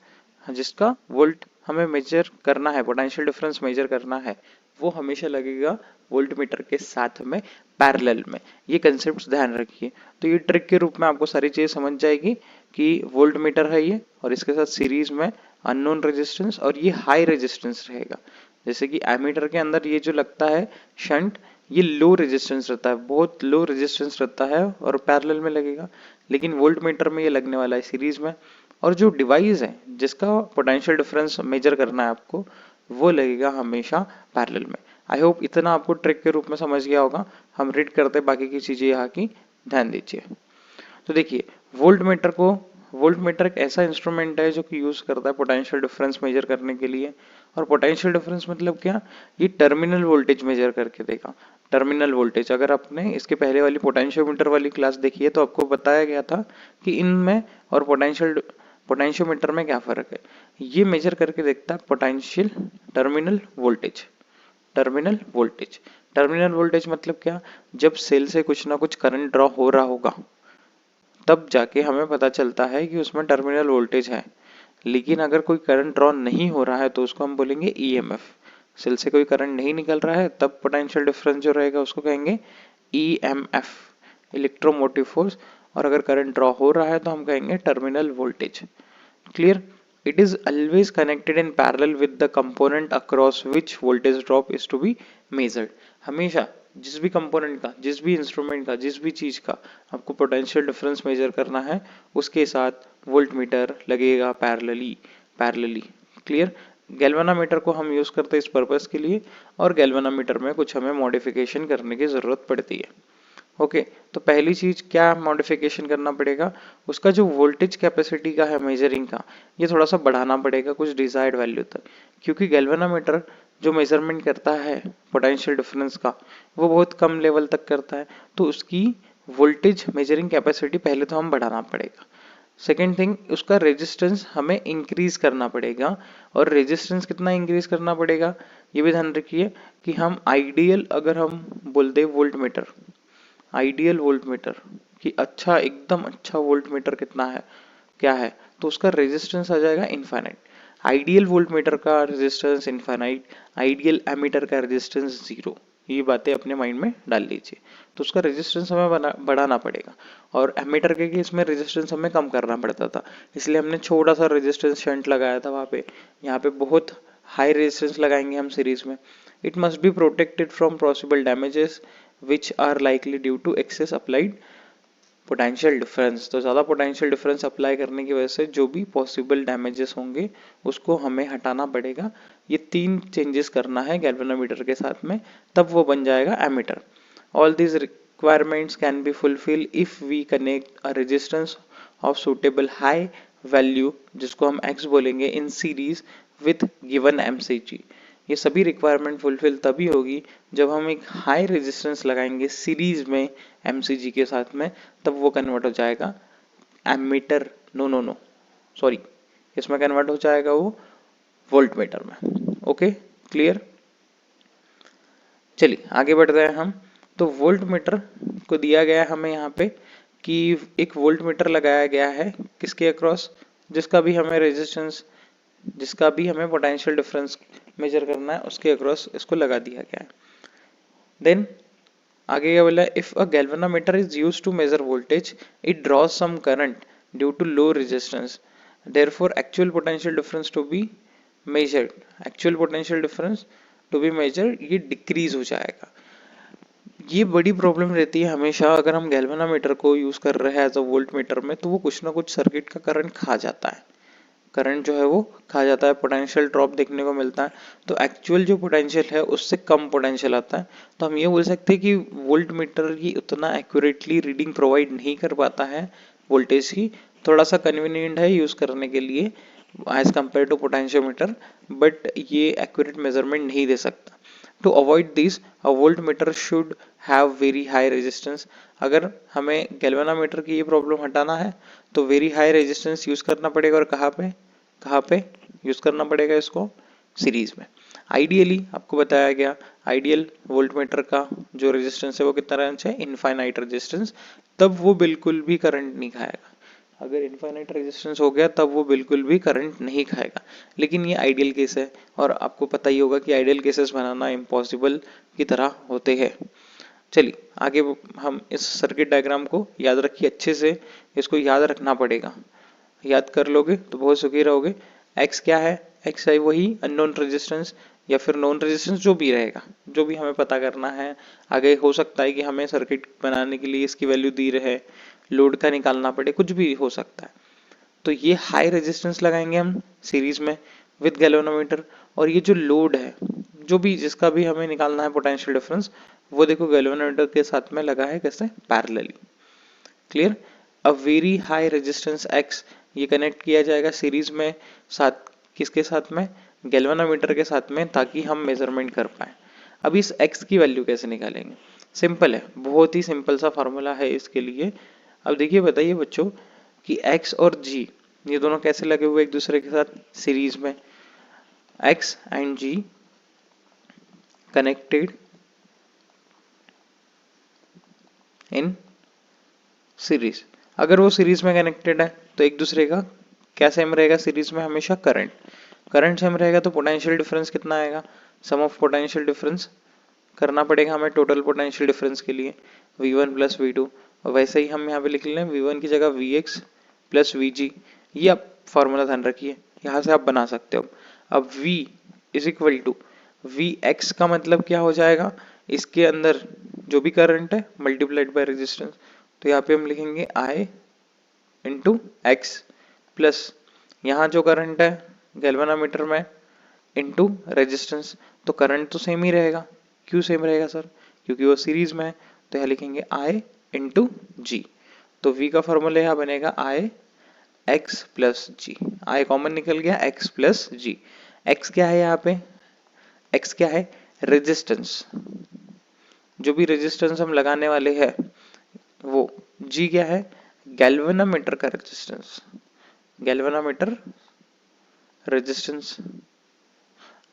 जिसका वोल्ट हमें मेजर करना है, पोटेंशियल डिफरेंस मेजर करना है, वो हमेशा लगेगा वोल्ट मीटर के साथ में पैरेलल में। ये कंसेप्ट ध्यान रखिए। तो ये ट्रिक के रूप में आपको सारी चीजें समझ जाएगी कि वोल्ट मीटर है ये और इसके साथ सीरीज में अननोन रेजिस्टेंस और ये हाई रेजिस्टेंस रहेगा। जैसे कि एमीटर के अंदर ये जो लगता है शंट, ये लो रेजिस्टेंस रहता है, बहुत लो रेजिस्टेंस रहता है और पैरेलल में लगेगा, लेकिन वोल्ट मीटर में ये लगने वाला है सीरीज में। और जो डिवाइस है जिसका पोटेंशियल डिफरेंस मेजर करना है आपको, वो लगेगा हमेशा पैरेलल में। आई होप इतना आपको ट्रिक के रूप में समझ गया होगा। हम रीड करते बाकी की चीजें यहाँ की, ध्यान दीजिए। तो देखिए, वोल्ट मीटर एक ऐसा इंस्ट्रूमेंट है जो कि यूज करता है पोटेंशियल डिफरेंस मेजर करने के लिए। और पोटेंशियल डिफरेंस मतलब क्या? ये टर्मिनल वोल्टेज मेजर करके देगा। टर्मिनल वोल्टेज, अगर आपने इसके पहले वाली पोटेंशियोमीटर वाली क्लास देखी है तो आपको बताया गया था कि इनमें और पोटेंशियोमीटर में क्या फर्क है। ये मेजर करके देखता है potential terminal voltage. Terminal voltage, terminal voltage मतलब क्या? जब सेल से कुछ ना कुछ करंट ड्रॉ हो रहा होगा तब जाके हमें पता चलता है कि उसमें टर्मिनल वोल्टेज है। लेकिन अगर कोई करंट ड्रॉ नहीं हो रहा है तो उसको हम बोलेंगे ईएमएफ। सेल से कोई करंट नहीं निकल रहा है तब पोटेंशियल डिफरेंस जो रहेगा उसको कहेंगे ईएमएफ, इलेक्ट्रोमोटिव फोर्स। और अगर करंट ड्रॉ हो रहा है तो हम कहेंगे terminal voltage. Clear? It is always connected in parallel with the component across which voltage drop is to be measured. हमेशा जिस भी कंपोनेंट का, जिस भी इंस्ट्रूमेंट का, जिस भी चीज का आपको पोटेंशियल डिफरेंस मेजर करना है उसके साथ वोल्ट मीटर लगेगा पैरेलली। क्लियर? गैल्वेनोमीटर को हम यूज करते हैं इस पर्पस के लिए, और गैल्वेनोमीटर में कुछ हमें मॉडिफिकेशन करने की जरूरत पड़ती है। ओके, तो पहली चीज क्या मॉडिफिकेशन करना पड़ेगा, उसका जो वोल्टेज कैपेसिटी का है मेजरिंग का, ये थोड़ा सा बढ़ाना पड़ेगा कुछ डिजायर्ड वैल्यू तक, क्योंकि गैल्वेनोमीटर जो मेजरमेंट करता है पोटेंशियल डिफरेंस का वो बहुत कम लेवल तक करता है, तो उसकी वोल्टेज मेजरिंग कैपेसिटी पहले तो हम बढ़ाना पड़ेगा। सेकेंड थिंग, उसका रेजिस्टेंस हमें इंक्रीज करना पड़ेगा, और रेजिस्टेंस कितना इंक्रीज करना पड़ेगा ये भी ध्यान रखिए कि हम आइडियल, अगर हम बोलते volt meter, ideal volt meter कि अच्छा एकदम अच्छा वोल्ट मीटर कितना है क्या है, तो उसका रेजिस्टेंस आ जाएगा इनफाइनाइट। आइडियल वोल्ट मीटर का रेजिस्टेंस इनफाइनाइट, आइडियल एमीटर का रेजिस्टेंस जीरो। ये बातें अपने माइंड में डाल लीजिए। तो उसका रेजिस्टेंस हमें बढ़ाना पड़ेगा, और एमीटर के केस में रेजिस्टेंस हमें कम करना पड़ता था, इसलिए हमने छोटा सा रेजिस्टेंस शंट लगाया था वहां पे। यहाँ पे बहुत हाई रेजिस्टेंस लगाएंगे हम सीरीज में। It must be protected from possible damages which are likely due to excess applied potential difference. तो ज़्यादा पोटेंशियल डिफरेंस अप्लाई करने की वजह से जो भी पॉसिबल डैमेजेस होंगे उसको हमें हटाना पड़ेगा। ये 3 चेंजेस करना है गैल्वेनोमीटर के साथ में, तब वो बन जाएगा ammeter. All these requirements can be fulfil if we connect a resistance of suitable high value, जिसको हम एक्स बोलेंगे, in series with given MCG. ये सभी रिक्वायरमेंट फुलफिल तभी होगी जब हम एक हाई रेजिस्टेंस लगाएंगे सीरीज में एमसीजी के साथ में, तब वो कन्वर्ट हो जाएगा एमीटर, नो सॉरी, इसमें कन्वर्ट हो जाएगा वो वोल्ट मीटर में। Okay, clear? चलिए आगे बढ़ते हैं हम। तो वोल्ट मीटर को दिया गया है हमें यहाँ पे कि एक वोल्ट मीटर लगाया गया है किसके अक्रॉस, जिसका भी हमें रेजिस्टेंस, जिसका भी हमें पोटेंशियल डिफरेंस मेजर करना है उसके अक्रॉस इसको लगा दिया गया है। देन आगे क्या बोला, if a galvanometer is used to measure voltage it draws some current due to low resistance, therefore actual potential difference to be measured, actual potential difference to be measured ये decrease हो जाएगा। ये बड़ी problem रहती है हमेशा अगर हम गैल्वेनोमीटर को यूज कर रहे हैं एज अ वोल्ट मीटर में, तो वो कुछ ना कुछ सर्किट का करंट खा जाता है, करंट जो है वो खा जाता है, पोटेंशियल ड्रॉप देखने को मिलता है, तो एक्चुअल जो पोटेंशियल है उससे कम पोटेंशियल आता है। तो हम ये बोल सकते हैं कि वोल्ट मीटर ये उतना एक्यूरेटली रीडिंग प्रोवाइड नहीं कर पाता है वोल्टेज की, थोड़ा सा कन्वीनियंट है यूज करने के लिए as compare to potentiometer, but ये एक्यूरेट मेजरमेंट नहीं दे सकता। To avoid this a volt meter should have very high resistance. अगर हमें गैल्वेनोमीटर की ये प्रॉब्लम हटाना है तो वेरी हाई रेजिस्टेंस यूज करना पड़ेगा, और कहाँ पे यूज करना पड़ेगा इसको, सीरीज में। आइडियली आपको बताया गया आइडियल वोल्ट मीटर का जो रेजिस्टेंस है वो कितना रहना चाहिए, इनफाइनाइट रेजिस्टेंस, तब वो बिल्कुल भी करंट नहीं खाएगा। अगर इनफाइनाइट रेजिस्टेंस हो गया तब वो बिल्कुल भी करंट नहीं खाएगा, लेकिन ये आइडियल केस है, और आपको पता ही होगा कि आइडियल केसेस बनाना इम्पॉसिबल की तरह होते हैं। चलिए आगे हम इस सर्किट डायग्राम को याद रखिए अच्छे से, इसको याद रखना पड़ेगा, याद कर लोगे तो बहुत सुखी रहोगे। एक्स क्या है, एक्स है वही अननोन रेजिस्टेंस या फिर नोन रेजिस्टेंस जो भी रहेगा, जो भी हमें पता करना है। आगे हो सकता है कि हमें सर्किट बनाने के लिए इसकी वैल्यू दी रहे, लोड का निकालना पड़े, कुछ भी हो सकता है। तो ये हाई रेजिस्टेंस लगाएंगे हम सीरीज में विद गैल्वेनोमीटर, और ये जो लोड है जो भी जिसका भी हमें निकालना है पोटेंशियल डिफरेंस, वो देखो गैल्वेनोमीटर के साथ में लगा है कैसे, parallelly. Clear? A very high resistance x ये कनेक्ट किया जाएगा सीरीज में, साथ किसके साथ में, गैल्वेनोमीटर के साथ में, ताकि हम मेजरमेंट कर पाए। अब इस एक्स की वैल्यू कैसे निकालेंगे, सिंपल है, बहुत ही सिंपल सा फॉर्मूला है इसके लिए। अब देखिए बताइए बच्चों कि एक्स और जी ये दोनों कैसे लगे हुए एक दूसरे के साथ सीरीज में, X and G connected in series. अगर वो सीरीज में कनेक्टेड है तो एक दूसरे का क्या सेम रहेगा, सीरीज में हमेशा करंट सेम रहेगा, तो पोटेंशियल डिफरेंस कितना आएगा, सम ऑफ पोटेंशियल डिफरेंस करना पड़ेगा हमें टोटल पोटेंशियल डिफरेंस के लिए, v1 प्लस v2, और वैसे ही हम यहाँ पे लिख लें v1 की जगह vx प्लस vg। ये अब फॉर्मूला ध्यान रखिए, यहाँ से आप बना सकते हो। अब V is equal to V X का मतलब क्या हो जाएगा, इसके अंदर जो भी करंट है मल्टीप्लाइड बाय रेजिस्टेंस, तो यहाँ पे हम लिखेंगे I इंटू एक्स प्लस यहाँ जो करंट है गैल्वेनोमीटर में इंटू रेजिस्टेंस, तो करंट तो सेम ही रहेगा। क्यों सेम रहेगा सर, क्योंकि वो सीरीज में है। तो यहाँ लिखेंगे I इंटू जी, तो V का फॉर्मूला यहाँ बनेगा I X plus G, I common निकल गया, x प्लस जी। x क्या है यहाँ पे, x क्या है, रेजिस्टेंस, जो भी रेजिस्टेंस हम लगाने वाले हैं वो। g क्या है, गैल्वेनोमीटर का रेजिस्टेंस, गैल्वेनोमीटर रेजिस्टेंस।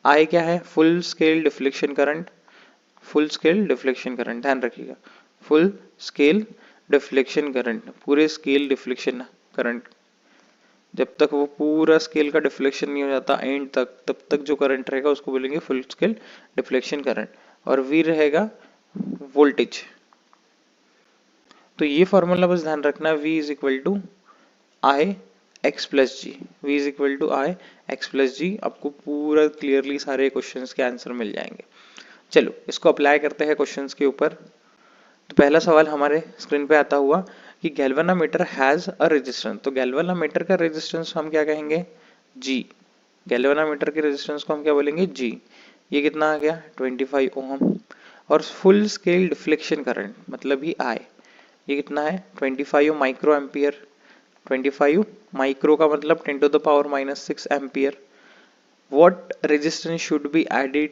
I क्या है, full scale deflection current, full scale deflection current, ध्यान रखिएगा, फुल स्केल डिफ्लेक्शन करंट, पूरे स्केल डिफ्लेक्शन करंट, जब तक वो पूरा स्केल का डिफ्लेक्शन नहीं हो जाता एंड तक, तब तक जो करंट रहेगा उसको बोलेंगे फुल स्केल डिफ्लेक्शन करंट। और V रहेगा वोल्टेज। तो ये फॉर्मूला बस ध्यान रखना, V is equal to I X plus G, V is equal to I X plus G. आपको पूरा क्लियरली सारे क्वेश्चंस के आंसर मिल जाएंगे। चलो इसको अप्लाई करते हैं क्वेश्चंस के ऊपर। तो पहला सवाल हमारे स्क्रीन पे आता हुआ कि गैल्वेनोमीटर हैज अ रेजिस्टेंस, तो गैल्वेनोमीटर का रेजिस्टेंस हम क्या कहेंगे, G। गैल्वेनोमीटर के रेजिस्टेंस को हम क्या बोलेंगे, G। ये कितना आ गया 25 ओम। और फुल स्केल डिफ्लेक्शन करंट मतलब ही I, ये कितना है 25 माइक्रो एम्पियर। 25 माइक्रो का मतलब 10 to the power -6 ampere. What resistance should be added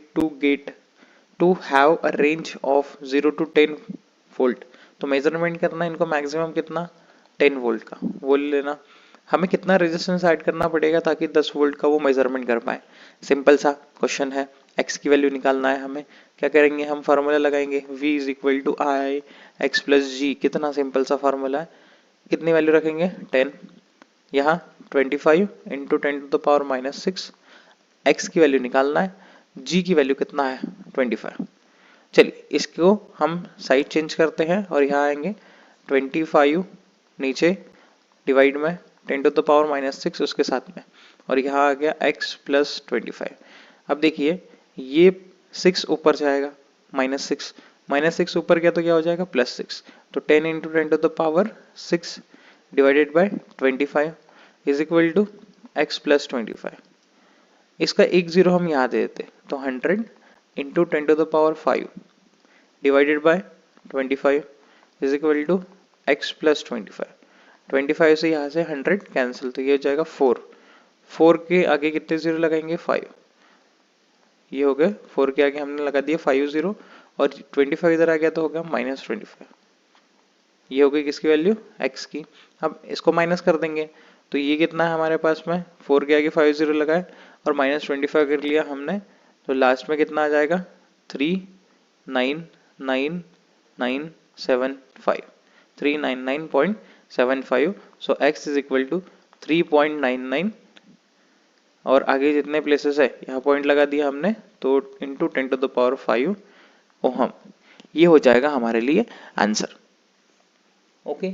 to have a range of 0 to 10 volt. तो मेजरमेंट करना इनको मैक्सिमम कितना 10 वोल्ट का, वो लेना। हमें कितना रेजिस्टेंस ऐड करना पड़ेगा ताकि 10 वोल्ट का वो मेजरमेंट कर पाए। सिंपल सा क्वेश्चन है, x की वैल्यू निकालना है हमें। क्या करेंगे, हम फार्मूला लगाएंगे v is equal to I X plus G. कितना सिंपल सा फार्मूला है, कितनी वैल्यू रखेंगे 10, यहाँ 25 into 10 to the power -6, x की वैल्यू निकालना है, g की वैल्यू कितना है 25। चलिए इसको हम साइड चेंज करते हैं और यहाँ आएंगे 25 नीचे डिवाइड में 10 टू द पावर -6 उसके साथ में, और यहाँ आ गया x प्लस 25। अब देखिए ये 6 ऊपर जाएगा, -6 ऊपर गया तो क्या हो जाएगा +6, तो 10 into 10 to the power 6 divided by 25 is equal to x plus 25। इसका एक जीरो हम यहाँ दे देते, तो 100 into 10 to the power 5 divided by 25 is equal to x plus 25। 25 से यहाँ से 100 कैंसिल, तो ये हो जाएगा 4 के आगे कितने जीरो लगाएंगे 5, ये हो गए 4 के आगे हमने लगा दिया 5 जीरो, और 25 इधर आ गया तो हो गया -25। ये हो गई किसकी वैल्यू, x की। अब इसको माइनस कर देंगे, तो ये कितना है हमारे पास में, 4 के आगे 5 जीरो लगाए और -25 कर लिया हमने, तो लास्ट में कितना आ जाएगा 399.75, 399.75। सो x इज इक्वल टू 3.99, और आगे जितने प्लेसेस है यहाँ पॉइंट लगा दिया हमने, तो into 10 to the power 5 ohm, ये हो जाएगा हमारे लिए answer. Okay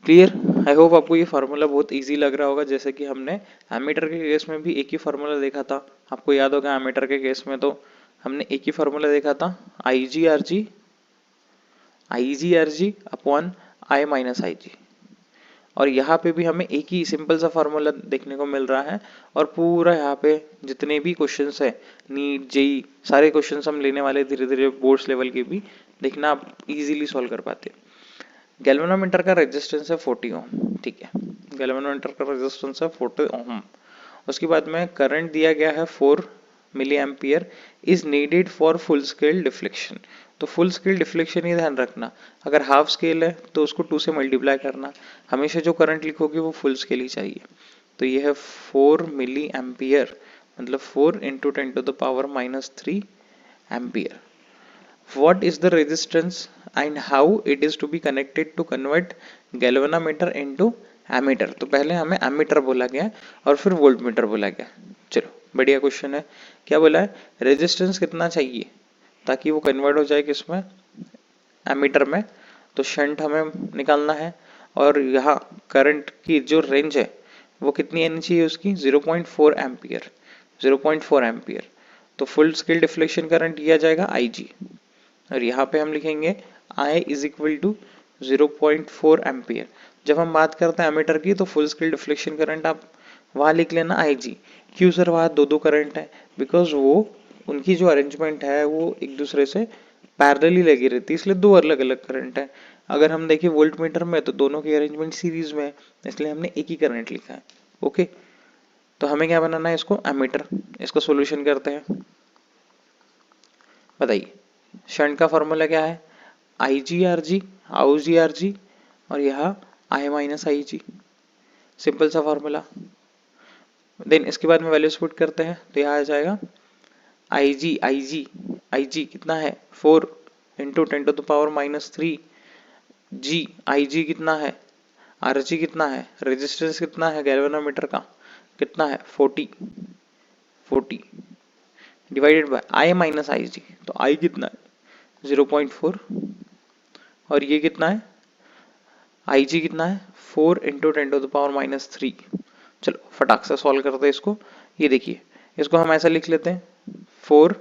clear, I hope आपको ये फार्मूला बहुत इजी लग रहा होगा। जैसे कि हमने एमीटर के केस में भी एक ही फार्मूला देखा था, आपको याद होगा एमीटर के केस में तो हमने एक ही फार्मूला देखा था, I G R G upon I minus I G. और यहाँ पे भी हमें एक ही सिंपल सा फार्मूला देखने को मिल रहा है, और पूरा यहाँ पे जितने भी क्वेश्चंस है नीट जेई सारे क्वेश्चंस हम लेने वाले धीरे धीरे बोर्ड्स लेवल के भी, देखना आप इजीली सॉल्व कर पाते। गैल्वेनोमीटर का रेजिस्टेंस है 40 ओम, ठीक है, गैल्वेनोमीटर का रेजिस्टेंस है 40 ओम। उसके बाद में करंट दिया गया है 4 milli ampere is needed for full scale deflection. तो फुल स्केल डिफ्लेक्शन ही ध्यान रखना, अगर हाफ स्केल है तो उसको 2 से मल्टीप्लाई करना, हमेशा जो करंट लिखोगे वो फुल स्केल ही चाहिए। तो ये है 4 मिली एम्पियर, मतलब 4 into 10 to the power -3 ampere. What is the resistance and how it is to be connected to convert galvanometer into ammeter। तो पहले हमें एमीटर बोला गया और फिर वोल्टमीटर बोला गया। चलो बढ़िया क्वेश्चन है, क्या बोला है, रेजिस्टेंस कितना चाहिए ताकि वो कन्वर्ट हो जाए किसमें, एमीटर में। तो शंट हमें निकालना है, और यहाँ करंट की जो रेंज है वो कितनी एनर्जी चाहिए उसकी, 0.4 एम्पियर, 0.4 एम्पियर। तो फुल स्केल डिफ्लेक्शन करंट दिया जाएगा IG, और यहाँ पे हम लिखेंगे I is equal to 0.4 ampere. जब हम बात करते हैं एमीटर की तो फुल स्केल डिफ्लेक्शन करंट आप वहाँ लिख लेना IG। क्यों सर वहाँ दो दो करंट है, बिकॉज वो उनकी जो अरेंजमेंट है वो एक दूसरे से पैरेलली लगी रहती है, इसलिए दो अलग अलग करंट है। अगर हम देखें वोल्ट मीटर में तो दोनों की अरेंजमेंट सीरीज में है, इसलिए हमने एक ही करंट लिखा है। ओके, तो हमें क्या बनाना है, इसको एमीटर। इसको सॉल्यूशन करते हैं। बताइए शंट का फॉर्मूला क्या है, IG RG, आउ जी आर जी, और यहाँ I minus I G, simple सा फॉर्मूला। देन इसके बाद में वैल्यूज पुट करते हैं तो यहाँ आ जाएगा आई जी कितना है 4 इंटू 10⁻⁻³ जी, आई जी कितना है, आर जी कितना है, रेजिस्टेंस कितना है गैल्वेनोमीटर का, कितना है 40 divided by I minus I जी। तो आई कितना है 0.4, और ये कितना है आई जी कितना है 4 इंटू 10⁻⁻³ चलो फटाक से सॉल्व करते हैं इसको। ये देखिए इसको हम ऐसा लिख लेते हैं 4,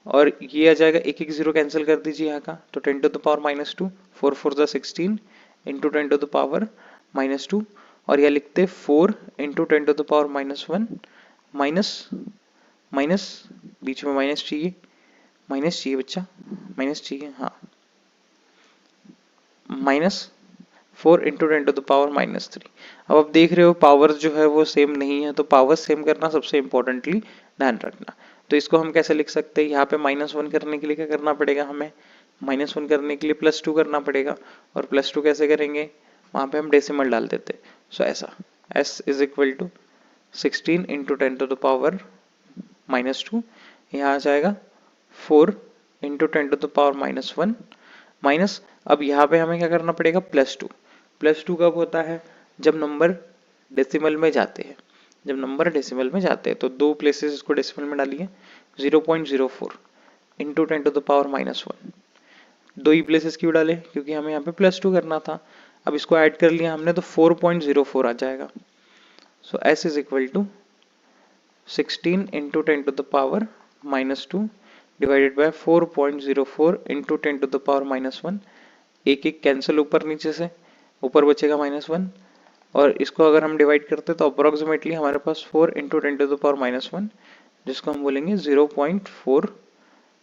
और ये आ जाएगा एक एक जीरो कैंसिल कर दीजिए यहाँ का, तो 10⁻², 4 4 जा 16 इंटू 10⁻⁻², और यह लिखते 4 इंटू 10⁻⁻1 माइनस माइनस, बीच में माइनस चाहिए बच्चा, माइनस चाहिए हाँ, -4 इंटू 10⁻⁻3। अब आप देख रहे हो पावर जो है वो सेम नहीं है, तो पावर सेम करना सबसे इंपॉर्टेंटली ध्यान रखना। तो इसको हम कैसे लिख सकते हैं, यहाँ पे -1 करने के लिए क्या करना पड़ेगा हमें, -1 करने के लिए +2 करना पड़ेगा, और +2 कैसे करेंगे, वहाँ पे हम डेसिमल डाल देते। सो ऐसा s is equal to 16 into 10⁻², यहाँ आ जाएगा 4 इंटू 10⁻⁻1 माइनस, अब यहाँ पे हमें क्या करना पड़ेगा +2। +2 कब होता है, जब नंबर डेसिमल में जाते हैं, जब नंबर डेसिमल में जाते हैं तो दो प्लेसेस इसको डेसिमल में डालिए, 0.04 इंटू 10⁻⁻1। दो ही प्लेसेस क्यों डाले, क्योंकि हमें यहाँ पे +2 करना था। अब इसको ऐड कर लिया हमने तो 4.04 आ जाएगा। So s is equal to 16 into 10⁻⁻2 divided by 4.04 into 10⁻⁻1। एक एक कैंसिल ऊपर नीचे से, ऊपर बचेगा -1, और इसको अगर हम डिवाइड करते तो अप्रोक्सीमेटली हमारे पास 4 इंटू 10⁻⁻1, जिसको हम बोलेंगे 0.4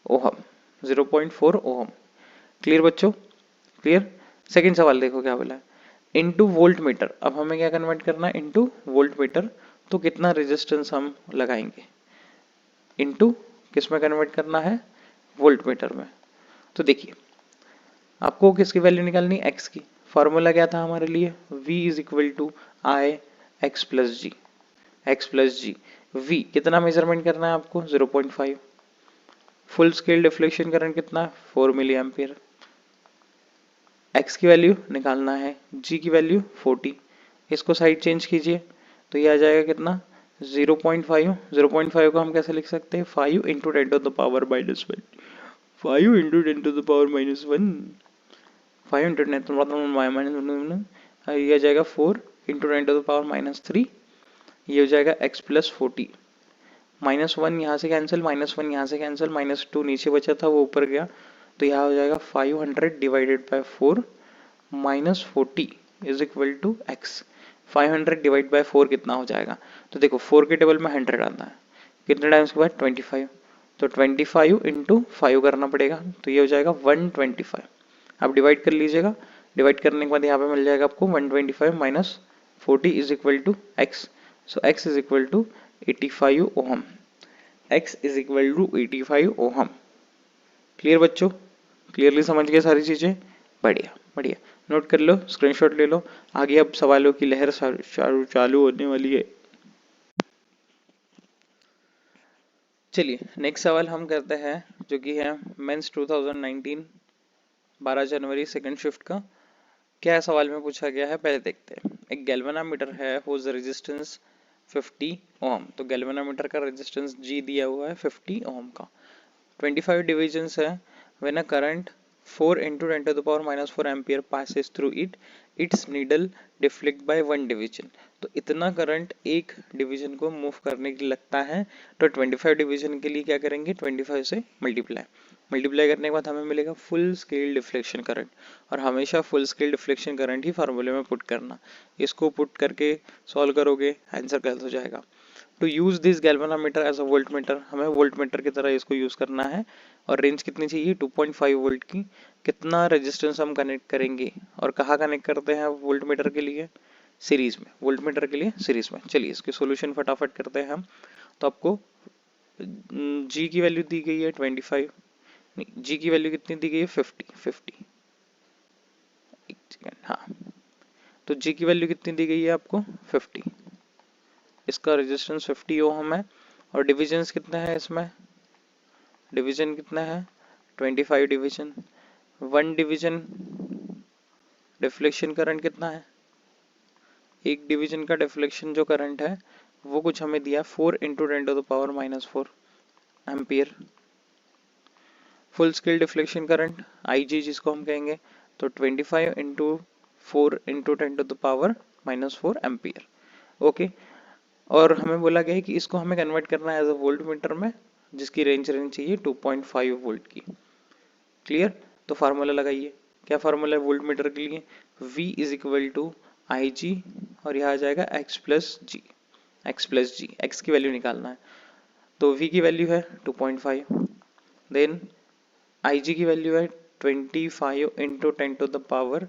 ओहम, 0.4 ओहम। क्लियर बच्चों, क्लियर। सेकेंड सवाल देखो क्या बोला है, इंटू वोल्ट मीटर। अब हमें क्या कन्वर्ट करना है, इंटू वोल्ट मीटर, तो कितना रेजिस्टेंस हम लगाएंगे, इंटू किस में कन्वर्ट करना है, वोल्ट मीटर में। तो देखिए आपको किसकी वैल्यू निकालनी है, x की। फॉर्मूला क्या था हमारे लिए, v is equal to I X plus G, X plus G. v कितना मेजरमेंट करना है आपको, 0.5। फुल स्केल डिफ्लेक्शन करंट कितना, 4 मिली एम्पियर। x की वैल्यू निकालना है, g की वैल्यू 40। इसको साइड चेंज कीजिए तो ये आ जाएगा कितना, 0.5। 0.5 को हम कैसे लिख सकते हैं, 5 इंटू 10⁻⁻1, 5 इंटू 10⁻⁻1, 5 इंटू 10⁻⁻1, ये आ जाएगा 4 इंटू 10⁻⁻3, ये हो जाएगा x प्लस 40। -1 यहाँ से कैंसिल, -1 यहाँ से कैंसिल, -2 नीचे बचा था वो ऊपर गया, तो यहाँ हो जाएगा 500 divided by 4 -40 is equal to x। 500 divide by 4 कितना हो जाएगा, तो देखो 4 के टेबल में 100 आता है, कितने टाइम्स के बाद 25, तो 25 इंटू 5 करना पड़ेगा, तो ये हो जाएगा 125। आप डिवाइड कर लीजिएगा, डिवाइड करने के बाद यहाँ पे मिल जाएगा आपको 125 minus 40 is equal to x। So x is equal to 85 ohm, x is equal to 85 ohm. Clear बच्चों, क्लियरली समझ गए सारी चीजें, बढ़िया बढ़िया, नोट कर लो, स्क्रीनशॉट ले लो, आगे अब सवालों की लहर चालू होने वाली है। चलिए नेक्स्ट सवाल हम करते हैं जो कि है मेंस 2019 12 जनवरी सेकंड शिफ्ट का। क्या सवाल में पूछा गया है, पहले देखते हैं। एक गैल्वेनोमीटर है हुज रेजिस्टेंस 50 ओम, तो गैल्वेनोमीटर का रेजिस्टेंस G दिया हुआ है 50 ओम का। 25 डिविजन्स है, when a current 4 into 10⁻⁻4 ampere passes through it, its needle deflect by 1 division. तो इतना करंट एक डिवीजन को मूव करने के लिए लगता है। तो 25 डिवीजन के लिए क्या करेंगे, 25 से मल्टीप्लाई करने के बाद हमें मिलेगा फुल स्केल डिफ्लेक्शन करंट। और हमेशा फुल स्केल डिफ्लेक्शन करंट ही फार्मूले में पुट करना। इसको पुट करके सॉल्व करोगे, आंसर गलत हो जाएगा। To use this galvanometer as a volt meter, हमें वोल्ट मीटर की तरह इसको यूज करना है। और रेंज कितनी चाहिए, 2.5 वोल्ट की। कितना रेजिस्टेंस हम कनेक्ट करेंगे और कहाँ कनेक्ट करते हैं वोल्ट मीटर के लिए, सीरीज में। वोल्ट मीटर के लिए सीरीज में। चलिए इसके सॉल्यूशन फटाफट करते हैं हम। तो आपको जी की वैल्यू दी गई है 25, नहीं जी की वैल्यू कितनी दी गई है, 50। एक सेकेंड, हाँ। तो जी की वैल्यू कितनी दी गई है आपको, 50। इसका रेजिस्टेंस 50 ओम है। और डिविजन्स कितना है इसमें, डिवीजन कितना है, 25 डिवीजन। 1 डिवीजन डिफ्लेक्शन करंट कितना है, एक डिवीजन का डिफ्लेक्शन जो करंट है वो कुछ हमें दिया 4 into 10⁻⁻⁴ ampere. Full scale deflection current IG जिसको हम कहेंगे, तो 25 इंटू 4 इंटू 10⁻⁻⁴ एम्पियर। ओके। और हमें बोला गया है कि इसको हमें कन्वर्ट करना है एज अ वोल्ट मीटर में, जिसकी रेंज चाहिए 2.5 वोल्ट की। क्लियर। तो फार्मूला लगाइए, क्या फार्मूला है वोल्ट मीटर के लिए, V is equal to IG, और यहाँ आ जाएगा x प्लस जी। x की वैल्यू निकालना है। तो V की वैल्यू है 2.5, देन IG की वैल्यू है 25 इंटू 10⁻⁴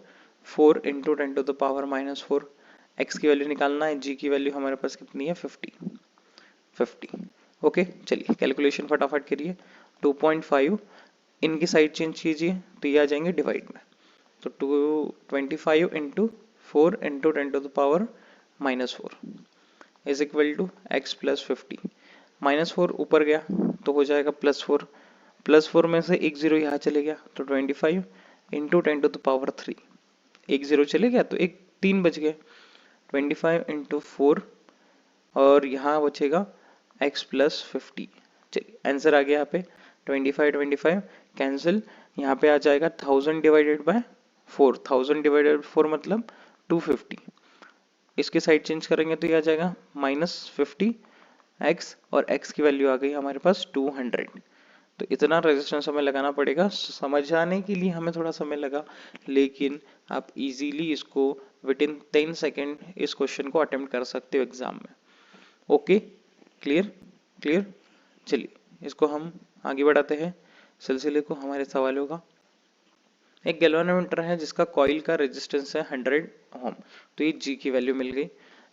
इंटू 10⁻⁻⁴। x की वैल्यू निकालना है, G की वैल्यू हमारे पास कितनी है, 50। ओके, चलिए कैलकुलेशन फटाफट करिए। 2.5 इनकी साइड चेंज कीजिए तो ये आ जाएंगे डिवाइड में। तो 25 into 4 into 10⁻⁻⁴ is equal to x plus 50। -4 ऊपर गया तो हो जाएगा +4। +4 में से एक जीरो यहाँ चले गया तो 25 इंटू 10⁻3। एक जीरो चले गया तो एक 3 बच गए। 25 इंटू 4 और यहाँ बचेगा x प्लस 50। चलिए आंसर आ गया यहाँ पे 25 कैंसिल। यहाँ पे आ जाएगा 1000 डिवाइडेड बाय 4। 1000 डिवाइडेड 4 मतलब 250। इसके साइड चेंज करेंगे तो ये आ जाएगा -50 x, और x की वैल्यू आ गई हमारे पास 200। तो इतना रेजिस्टेंस हमें लगाना पड़ेगा। समझाने के लिए हमें थोड़ा समय लगा, लेकिन आप इजीली इसको विद इन 10 सेकेंड इस क्वेश्चन को अटेम्प्ट कर सकते हो एग्जाम में। Okay, clear. चलिए इसको हम आगे बढ़ाते हैं सिलसिले को हमारे सवालों का। एक गैल्वेनोमीटर है जिसका कॉइल का रेजिस्टेंस है 100 ओम। तो ये G की वैल्यू मिल गई।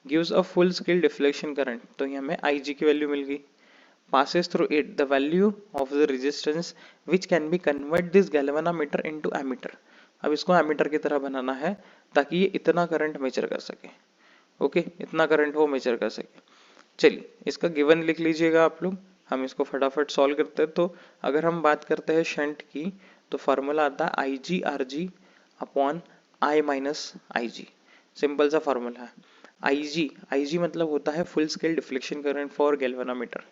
Gives a full scale deflection current, तो ये हमें IG की वैल्यू मिल गई। passes through it the value of the resistance which can be convert this galvanometer into ammeter। अब इसको एमीटर की तरह बनाना है ताकि ये इतना करंट मेजर कर सके। ओके, इतना करंट वो मेजर कर सके। चलिए इसका गिवन लिख लीजिएगा आप लोग, हम इसको फटाफट सॉल्व करते हैं। तो अगर हम बात करते हैं शंट की, तो फार्मूला आता है IG/RG upon I minus IG। Simple सा फार्मूला है। IG मतलब होता है full scale deflection current for galvanometer.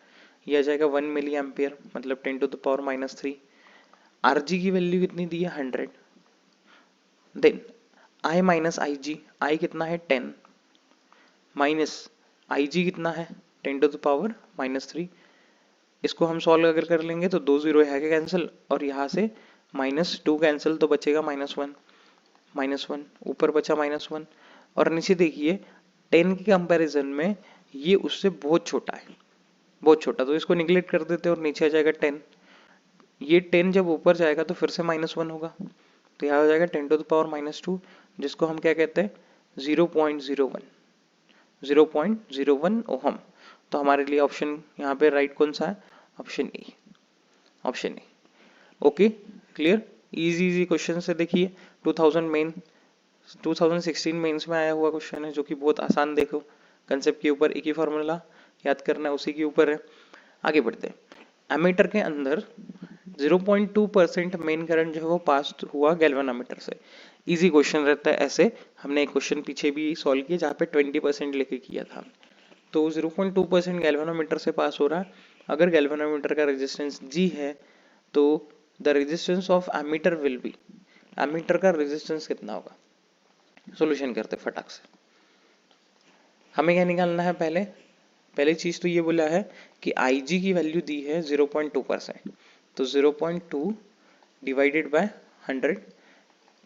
ये आ जाएगा 1 मिली एम्पियर मतलब 10⁻³ RG की वैल्यू कितनी दी है, 100। देन I माइनस IG कितना है, 10 माइनस IG कितना है, 10⁻³ इसको हम सॉल्व अगर कर लेंगे तो 2 जीरो है कैंसिल, और यहाँ से -2 कैंसिल तो बचेगा -1 ऊपर बचा -1। और नीचे देखिए 10 के कंपैरिजन में ये उससे बहुत छोटा है, बहुत छोटा, तो इसको निगलेक्ट कर देते हैं और नीचे आ जाएगा 10। ये 10 जब ऊपर जाएगा तो फिर से -1 होगा, तो यहाँ हो जाएगा 10⁻⁻², जिसको हम क्या कहते हैं, 0.01 ओहम। तो हमारे लिए ऑप्शन यहाँ पे राइट कौन सा है, option A. Okay, clear. Easy question से देखिए 2016 मेंस में आया हुआ क्वेश्चन है, जो कि बहुत आसान, देखो कंसेप्ट के ऊपर एक ही फार्मूला याद करना है, उसी के ऊपर है। आगे बढ़ते हैं। एमीटर के अंदर 0.2% मेन करंट जो है वो पास हुआ गैल्वेनोमीटर से। इजी क्वेश्चन रहता है ऐसे। हमने एक क्वेश्चन पीछे भी सॉल्व किया जहाँ पे 20% लेके किया था। तो 0.2% गैल्वेनोमीटर से पास हो रहा है। अगर गैल्वेनोमीटर का रेजिस्टेंस G है तो the resistance of ammeter will be, ammeter का रेजिस्टेंस कितना होगा, सॉल्यूशन करते फटाक से। हमें क्या निकालना है, पहले चीज तो ये बोला है कि Ig की वैल्यू दी है 0.2%, तो 0.2 डिवाइडेड बाय 100,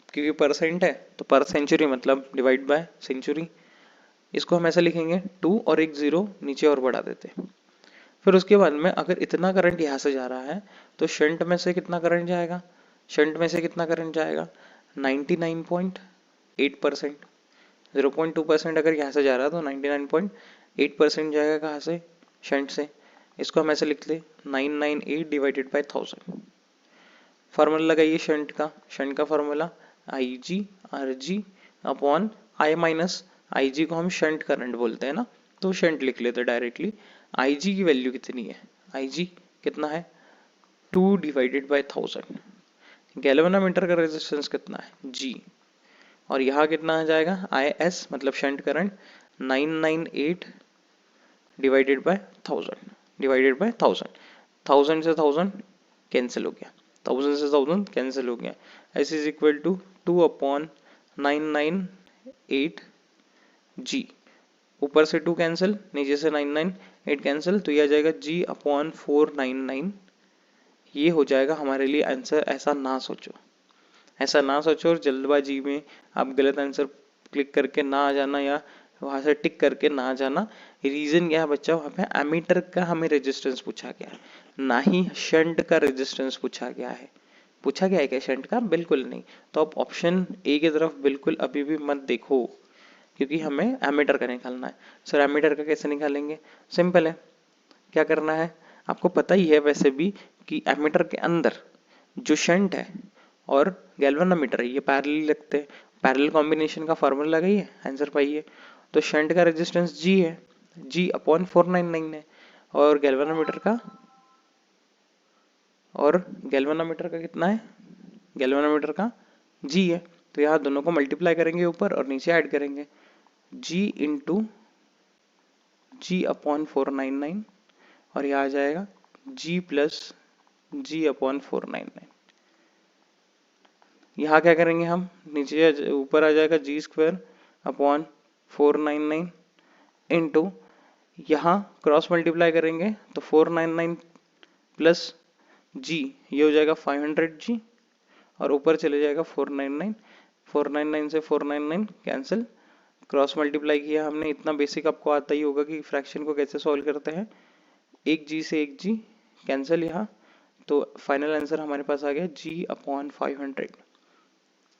क्योंकि परसेंट है तो पर सेंचुरी मतलब डिवाइड बाय सेंचुरी। इसको हम ऐसा लिखेंगे 2 और एक 0 नीचे और बढ़ा देते हैं। फिर उसके बाद में अगर इतना करंट यहाँ से जा रहा है तो शंट में से कितना करंट जाएगा, 99.8%। 0.2% अगर यहाँ से जा रहा है तो 99.8% जाएगा कहाँ से, शंट से। इसको हम ऐसे लिखते 998 डिवाइडेड बाय 1000। फार्मूला लगाइए शंट का formula IG upon I minus IG को हम शंट करंट बोलते हैं ना, तो शंट लिख लेते डायरेक्टली। IG की वैल्यू कितनी है, IG कितना है 2 डिवाइडेड बाय 1000। गैल्वेनोमीटर का रेजिस्टेंस कितना है G, और यहाँ कितना आ जाएगा IS मतलब शंट करंट 998 डिवाइडेड बाय 1000। 1000 से 1000 कैंसिल हो गया, 1000 से 1000 कैंसिल हो गया। S is equal to 2 upon 998 G, ऊपर से 2 कैंसिल, नीचे से 998 कैंसिल, तो ये आ जाएगा G अपॉन 499। ये हो जाएगा हमारे लिए आंसर। ऐसा ना सोचो और जल्दबाजी में आप गलत आंसर क्लिक करके ना आ जाना या वहां से टिक करके ना आ जाना। रीजन क्या है बच्चा, वहां पे एमीटर का हमें रेजिस्टेंस पूछा गया है, ना ही शंट का रेजिस्टेंस पूछा गया है। पूछा गया है क्या शंट का, बिल्कुल नहीं। तो आप ऑप्शन ए की तरफ बिल्कुल अभी भी मत देखो, क्योंकि हमें एमीटर का निकालना है। सर एमीटर का कैसे निकालेंगे, सिंपल है। क्या करना है, आपको पता ही है वैसे भी कि एमीटर के अंदर जो शंट है और गैल्वेनोमीटर है ये पैरेलल लगते हैं। पैरेलल कॉम्बिनेशन का फार्मूला लगाइए, आंसर पाइए। तो शंट का रेजिस्टेंस G है, G अपॉन 499 है, और गैल्वेनोमीटर का कितना है, गैल्वेनोमीटर का G है। तो यहाँ दोनों को मल्टीप्लाई करेंगे ऊपर और नीचे ऐड करेंगे, G इंटू G अपॉन 499, और यहाँ आ जाएगा G प्लस G अपॉन 499। यहाँ क्या करेंगे हम, नीचे ऊपर आ जाएगा G स्क्वायर अपॉन 499 इंटू, यहाँ क्रॉस मल्टीप्लाई करेंगे तो 499 प्लस G ये हो जाएगा 500G, और ऊपर चले जाएगा 499। 499 से 499 कैंसिल, क्रॉस मल्टीप्लाई किया हमने। इतना बेसिक आपको आता ही होगा कि फ्रैक्शन को कैसे सॉल्व करते हैं। एक G से एक G कैंसिल यहाँ, तो फाइनल आंसर हमारे पास आ गया G अपॉन 500।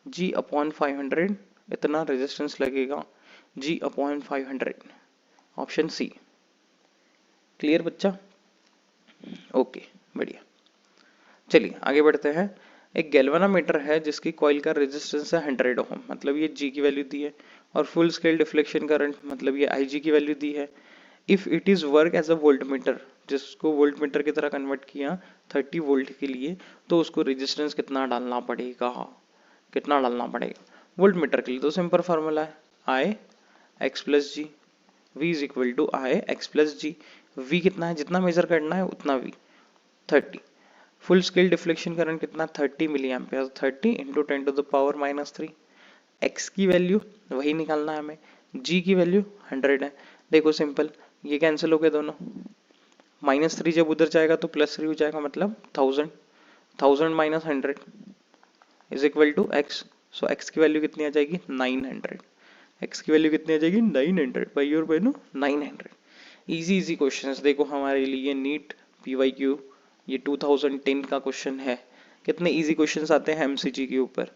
G अपॉन 500 इतना रेजिस्टेंस लगेगा, G upon 500, option C. Clear बच्चा, ओके बढ़िया। चलिए आगे बढ़ते हैं। एक गैल्वेनोमीटर है जिसकी कॉइल का रेजिस्टेंस है 100 ओम, मतलब ये G की वैल्यू दी है, और फुल स्केल डिफ्लेक्शन करंट मतलब ये IG की वैल्यू दी है। If it is work as a voltmeter, जिसको वोल्टमीटर की तरह कन्वर्ट किया 30 वोल्ट के लिए, तो उसको रेजिस्टेंस कितना डालना पड़ेगा, वोल्ट मीटर के लिए। तो सिंपल फार्मूला है I x plus G, V is equal to I x plus G. V कितना है, जितना मेजर करना है उतना V 30। Full scale deflection current कितना 30 milli ampere, 30 into 10 to the power -3। x की वैल्यू वही निकालना है हमें, G की वैल्यू 100 है। देखो सिंपल, ये कैंसिल हो गए दोनों, -3 जब उधर जाएगा तो +3 हो जाएगा, मतलब 1000 minus 100 is equal to x। So x की वैल्यू कितनी आ जाएगी 900। x की वैल्यू कितनी आ जाएगी 900, भाई और बहनों 900। इजी क्वेश्चंस देखो हमारे लिए नीट PYQ, ये 2010 का क्वेश्चन है। कितने इजी क्वेश्चंस आते हैं MCQ के ऊपर,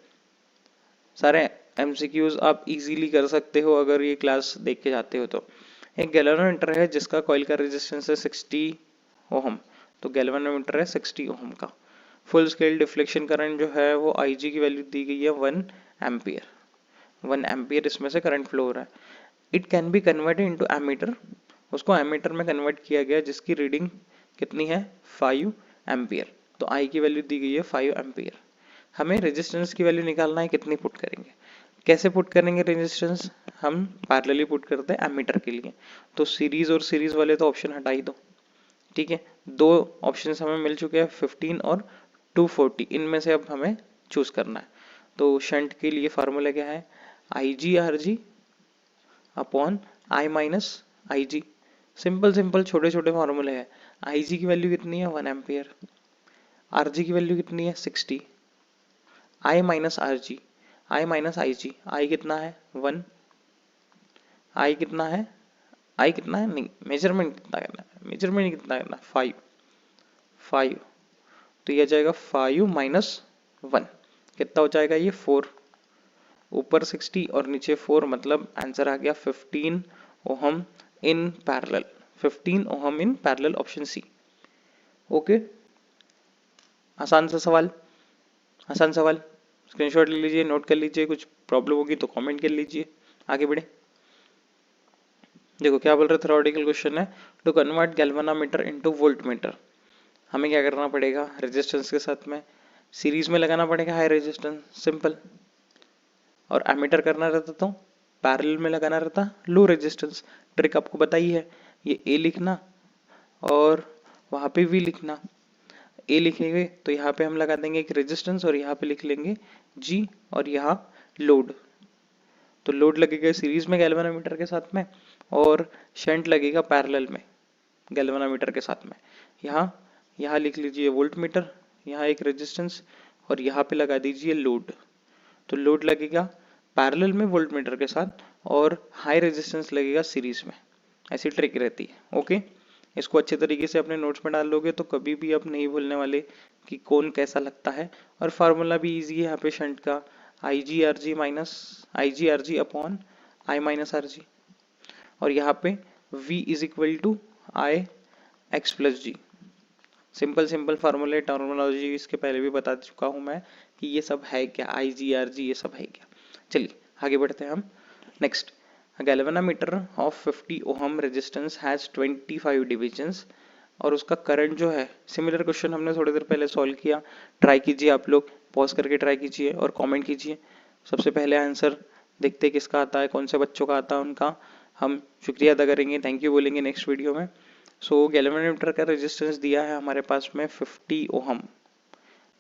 सारे MCQs आप इजीली कर सकते हो अगर ये क्लास देख के जाते हो तो। एक गैल्वेनोमीटर है जिसका कॉइल का रेजिस्टेंस है 60 ओम, तो गैल्वेनोमीटर है 60 ओम का। फुल स्केल डिफ्लेक्शन करंट जो है वो IG की वैल्यू दी गई है 1 एम्पियर, 1 एम्पियर इसमें से करंट फ्लो हो रहा है। It can be converted into ammeter, उसको एमीटर में कन्वर्ट किया गया जिसकी रीडिंग कितनी है 5 एम्पियर, तो I की वैल्यू दी गई है 5 एम्पियर। हमें रेजिस्टेंस की वैल्यू निकालना है, कितनी पुट करेंगे, कैसे पुट करेंगे रेजिस्टेंस, हम पैरेलली पुट करते हैं एमीटर के लिए। तो सीरीज और सीरीज वाले तो ऑप्शन हटा ही दो, ठीक है। दो ऑप्शंस हमें मिल चुके हैं 15 और 240, इनमें से अब हमें चूज करना है। तो शंट के लिए फार्मूला क्या है, I G R G upon I minus I G. Simple simple छोटे छोटे फॉर्मूले हैं। आई जी की वैल्यू कितनी है 1 एम्पियर, आर जी की वैल्यू कितनी है 60, आई minus R ji, I minus I जी, आई कितना है 1, आई कितना है, आई कितना है नहीं, मेजरमेंट कितना करना है, मेजरमेंट कितना करना है 5, 5, तो ये आ जाएगा 5 माइनस 1, कितना हो जाएगा ये 4, ऊपर 60 और नीचे 4, मतलब आंसर आ गया 15 ohm in parallel, 15 ohm in parallel, option C. Okay, आसान सा सवाल, आसान सवाल, स्क्रीनशॉट ले लीजिए, नोट कर लीजिए, कुछ प्रॉब्लम होगी तो कमेंट कर लीजिए, आगे बढ़े। देखो क्या बोल रहे, थ्योरेटिकल क्वेश्चन है, to convert galvanometer into voltmeter, हमें क्या करना पड़ेगा, रेजिस्टेंस के साथ में सीरीज में लगाना पड़ेगा हाई रेजिस्टेंस, सिंपल, और एमीटर करना रहता तो पैरेलल में लगाना रहता लो रेजिस्टेंस। ट्रिक आपको बताई है, ये ए लिखना और वहां पे वी लिखना। ए लिखेंगे तो यहाँ पे हम लगा देंगे एक रेजिस्टेंस और यहाँ पे लिख लेंगे जी, और यहाँ लोड, तो लोड लगेगा सीरीज में गैल्वेनोमीटर के साथ में और शंट लगेगा पैरेलल में गैल्वेनोमीटर के साथ में। यहाँ यहाँ लिख लीजिए वोल्ट मीटर, यहाँ एक रेजिस्टेंस और यहाँ पे लगा दीजिए लोड, तो लोड लगेगा पैरेलल में वोल्ट मीटर के साथ और हाई रेजिस्टेंस लगेगा सीरीज में। ऐसी ट्रिक रहती है। ओके, इसको अच्छे तरीके से अपने नोट्स में डाल लोगे तो कभी भी आप नहीं भूलने वाले कि कौन कैसा लगता है। और फार्मूला भी इजी है यहाँ पे शंट का, I G R G minus I G R G upon I minus R G, और यहाँ पे V is equal to I X plus G. Simple simple फार्मूले, टर्मिनोलॉजी इसके पहले भी बता चुका हूँ मैं कि ये सब है क्या, आई जी आर जी ये सब है क्या। चलिए आगे बढ़ते हैं हम। Next, galvanometer of 50 ohm resistance has 25 divisions, और उसका करंट जो है, सिमिलर क्वेश्चन हमने थोड़ी देर पहले सॉल्व किया, ट्राई कीजिए आप लोग, पॉज करके ट्राई कीजिए और कमेंट कीजिए। सबसे पहले आंसर देखते किसका आता है, कौन से बच्चों का आता है, उनका हम शुक्रिया अदा करेंगे, थैंक यू बोलेंगे नेक्स्ट वीडियो में। सो गैल्वेनोमीटर का रेजिस्टेंस दिया है हमारे पास में 50 ओहम,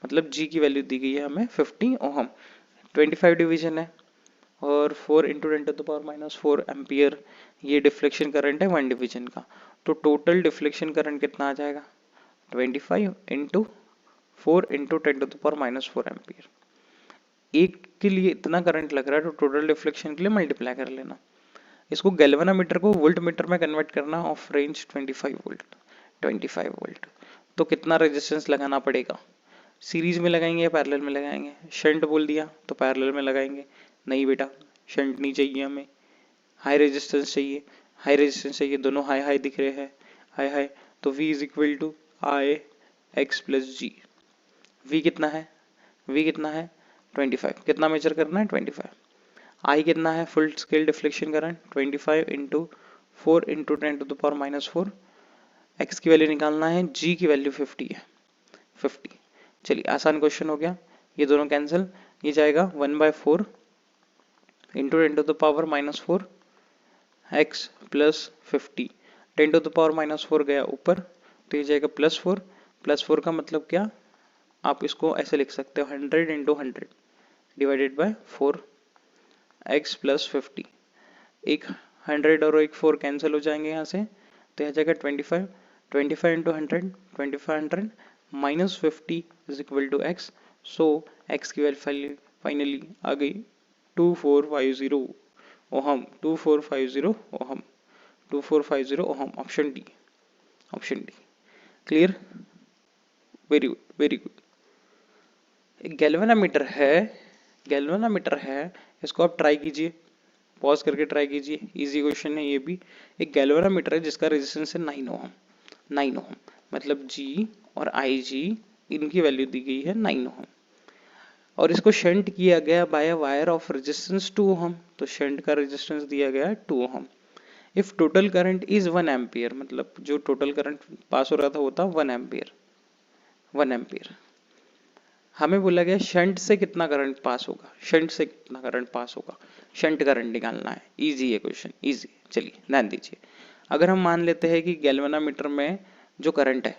मतलब जी की वैल्यू दी गई है हमें 50 ओहम, 25 डिवीजन है और 4 इंटू 10⁻⁻4 एम्पियर ये डिफ्लेक्शन करंट है 1 डिवीजन का, तो टोटल डिफ्लेक्शन करंट कितना आ जाएगा 25 इंटू 4 इंटू 10⁻⁻4 एम्पियर। एक के लिए इतना करंट लग रहा है तो टोटल डिफ्लेक्शन के लिए मल्टीप्लाई कर लेना। इसको गैल्वेनोमीटर को वोल्ट मीटर में कन्वर्ट करना, ऑफ रेंज 25 वोल्ट, 25 वोल्ट, तो कितना रेजिस्टेंस लगाना पड़ेगा, सीरीज में लगाएंगे या पैरेलल में लगाएंगे, शंट बोल दिया तो पैरेलल में लगाएंगे, नहीं बेटा शंट नहीं चाहिए हमें, हाई रेजिस्टेंस चाहिए, हाई रेजिस्टेंस चाहिए, दोनों हाई हाई दिख रहे हैं, हाई हाई, तो V is equal to I X plus G. V कितना है, V कितना है 25, कितना मेजर करना है 25, आई कितना है full scale deflection current 25 into 4 into 10⁻⁻4, x की वैल्यू निकालना है, जी की वैल्यू 50 है, 50। चलिए आसान क्वेश्चन हो गया, ये दोनों कैंसिल, ये जाएगा 1/4 इंटू 10⁻⁻4 एक्स प्लस 50, 10⁻⁻4 गया ऊपर तो ये जाएगा +4, +4 का मतलब क्या, आप इसको ऐसे लिख सकते हो 100 into 100 divided by 4 x plus 50, एक 100 और एक 4 कैंसिल हो जाएंगे यहाँ से, तो यह जाएगा 25, 25 इंटू 100, 2500 minus 50 is equal to X, so X की वैल्यू फाइनली आ गई 2450 ohm, 2450 ohm, 2450 ohm, option D, option D. Clear, very good, very good. एक गैल्वेनोमीटर है, गैल्वेनोमीटर है, इसको आप ट्राई कीजिए, पॉज करके ट्राई कीजिए, इजी क्वेश्चन है ये भी। एक गैल्वेनोमीटर है जिसका रेजिस्टेंस है 9 ओहम, 9 ओहम, मतलब जी और आई जी इनकी वैल्यू दी गई है 9 ओहम, और इसको शंट किया गया by wire of resistance 2 ohm, तो शंट का रेजिस्टेंस दिया गया है 2 ohm. If total current is 1 ampere, मतलब जो टोटल करंट पास हो रहा था वो था 1 एम्पियर, 1 एम्पियर। हमें बोला गया शंट से कितना करंट पास होगा, शंट से कितना करंट पास होगा, शंट करंट निकालना है, इजी है क्वेश्चन, इजी। चलिए ध्यान दीजिए, अगर हम मान लेते हैं कि गैल्वेनोमीटर में जो करंट है,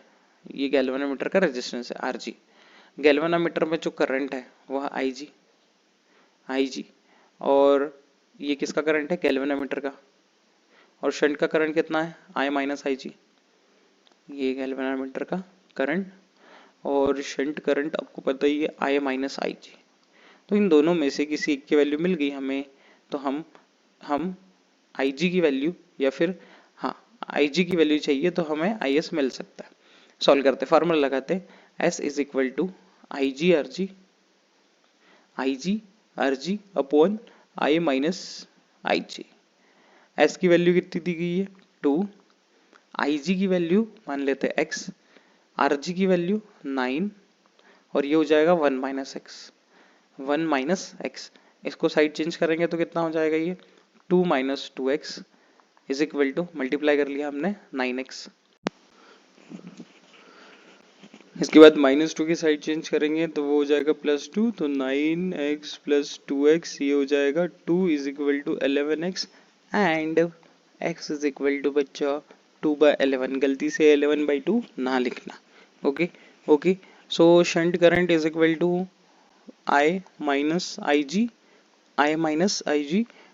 ये गैल्वेनोमीटर का रेजिस्टेंस है आर जी, गैल्वेनोमीटर में जो करंट है वह आई जी, आई जी, और ये किसका करंट है, गैल्वेनोमीटर का। और शंट का करंट कितना है, आई माइनस आई जी, ये गैल्वेनोमीटर का करंट और शंट करंट आपको पता ही है आई माइनस आई जी। तो इन दोनों में से किसी एक की वैल्यू मिल गई हमें, तो हम आई जी की वैल्यू या फिर हाँ आई जी की वैल्यू चाहिए तो हमें आई एस मिल सकता है। सॉल्व करते, फार्मूला लगाते, S is equal to I G R G upon I minus I G. S की वैल्यू कितनी दी गई है, 2, आई जी की वैल्यू मान लेते हैं x, आर जी की वैल्यू 9 और ये हो जाएगा 1 माइनस एक्स। इसको साइड चेंज करेंगे तो कितना हो जाएगा, ये 2 minus two X is equal to, multiply कर लिया हमने 9x। इसके बाद -2 की साइड चेंज करेंगे तो वो हो जाएगा +2, तो 9x प्लस 2x, ये हो जाएगा 2 is equal to 11x and x is equal to बच्चा 2/11, गलती से 11/2 ना लिखना। Okay okay, so shunt current is equal to I minus I G,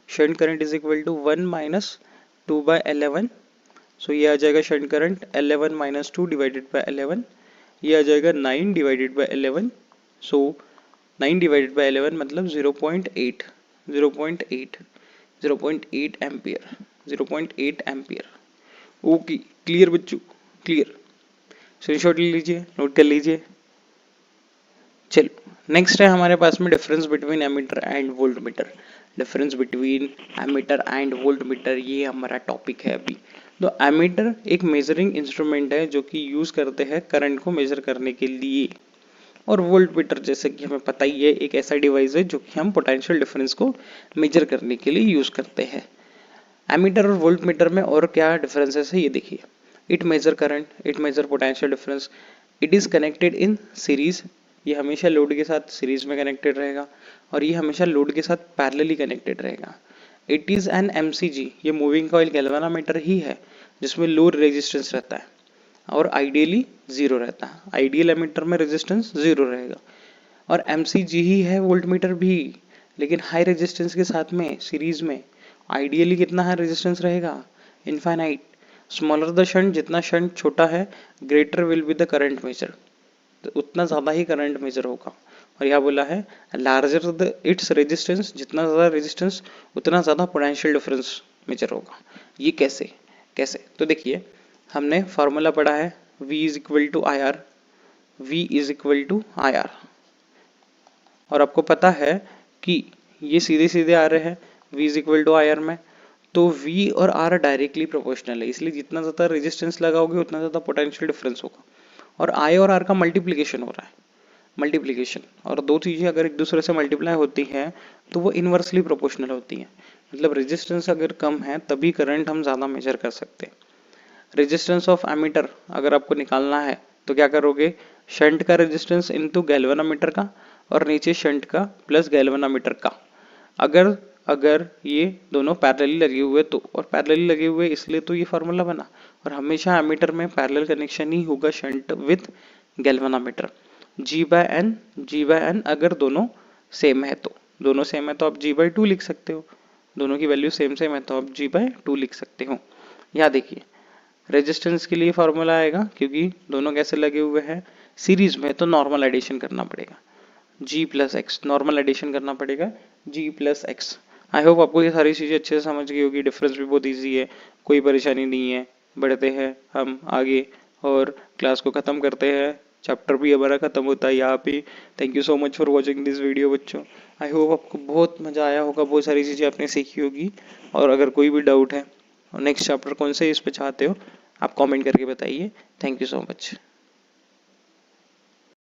shunt current is equal to 1 minus 2/11। So ये आ जाएगा shunt current 11 minus 2 divided by 11, ये आ जाएगा 9 divided by 11। So 9 divided by 11 मतलब 0.8 एम्पियर, 0.8 एम्पियर। ओके, क्लियर बच्चों, clear. Screenshot ले लीजिए, नोट कर लीजिए। चलो नेक्स्ट है हमारे पास में difference between ammeter and volt meter. Difference between ammeter and volt meter, ये हमारा टॉपिक है अभी। तो एमीटर एक मेजरिंग इंस्ट्रूमेंट है जो कि यूज करते हैं करंट को मेजर करने के लिए, और वोल्ट मीटर जैसे कि हमें पता ही है एक ऐसा डिवाइस है जो कि हम पोटेंशियल डिफरेंस को मेजर करने के लिए यूज करते हैं। एमीटर और वोल्ट मीटर में और क्या डिफरेंसेस है ये देखिए। It measure current, it measure potential difference, it is connected in series, ये हमेशा लोड के साथ सीरीज में कनेक्टेड रहेगा, और ये हमेशा लोड के साथ पैरेलली कनेक्टेड रहेगा। इट इज एन एमसीजी, ये मूविंग कॉइल गैल्वेनोमीटर ही है जिसमें लो रेजिस्टेंस रहता है और आइडियली जीरो रहता है। आइडियल एमीटर में रेजिस्टेंस जीरो रहेगा, और एमसीजी ही है वोल्ट मीटर भी, लेकिन हाई रेजिस्टेंस के साथ में सीरीज में आइडियली कितना हाई रेजिस्टेंस रहेगा, इनफाइनाइट। स्मॉलर द शंट, जितना शंट छोटा है greater will be the current measure, तो उतना ज़्यादा ही करंट मेजर होगा। और यहाँ बोला है लार्जर द इट्स रेजिस्टेंस, जितना ज़्यादा रेजिस्टेंस उतना ज़्यादा पोटेंशियल डिफरेंस मेजर होगा। ये कैसे कैसे, तो देखिए हमने फार्मूला पढ़ा है V is equal to I R, V is equal to I R, और आपको पता है कि ये सीधे सीधे आ रहे हैं V is equal to I R में, तो V और R डायरेक्टली प्रोपोर्शनल है, इसलिए जितना ज़्यादा रेजिस्टेंस लगाओगे उतना ज़्यादा पोटेंशियल डिफरेंस होगा। और I और R का मल्टीप्लिकेशन हो रहा है, मल्टीप्लिकेशन, और दो चीज़ें अगर एक दूसरे से मल्टीप्लाई होती हैं तो वो इनवर्सली प्रोपोर्शनल होती हैं। मतलब रेजिस्टेंस अगर कम है तभी करंट हम ज़्यादा मेजर कर सकते हैं। रेजिस्टेंस ऑफ एमीटर अगर आपको निकालना है तो क्या करोगे, शंट का रेजिस्टेंस इनटू गैल्वेनोमीटर का, और नीचे शंट का प्लस गैल्वेनोमीटर का। अगर अगर ये दोनों पैरेलली लगे हुए तो, और पैरेलली लगे हुए इसलिए तो ये फार्मूला बना, और हमेशा एमीटर में पैरेलल कनेक्शन ही होगा शंट विद गैल्वेनोमीटर। G/N अगर दोनों सेम है तो, दोनों सेम है तो आप G/2 लिख सकते हो, दोनों की वैल्यू सेम सेम है तो आप G/2 लिख सकते हो। यहाँ देखिए रेजिस्टेंस के लिए फार्मूला आएगा, क्योंकि दोनों कैसे लगे हुए हैं सीरीज में, तो नॉर्मल एडिशन करना पड़ेगा, G plus X, normal addition करना पड़ेगा G plus X. I hope आपको ये सारी चीज़ें अच्छे से समझ गई होगी। डिफरेंस भी बहुत ईजी है, कोई परेशानी नहीं है। बढ़ते हैं हम आगे और क्लास को ख़त्म करते हैं, चैप्टर भी हमारा ख़त्म होता है यहाँ पे। Thank you so much for watching this video बच्चों। आई होप आपको बहुत मज़ा आया होगा, बहुत सारी चीज़ें आपने सीखी होगी, और अगर कोई भी डाउट है नेक्स्ट चैप्टर कौन से इस पे चाहते हो आप कमेंट करके बताइए। Thank you so much.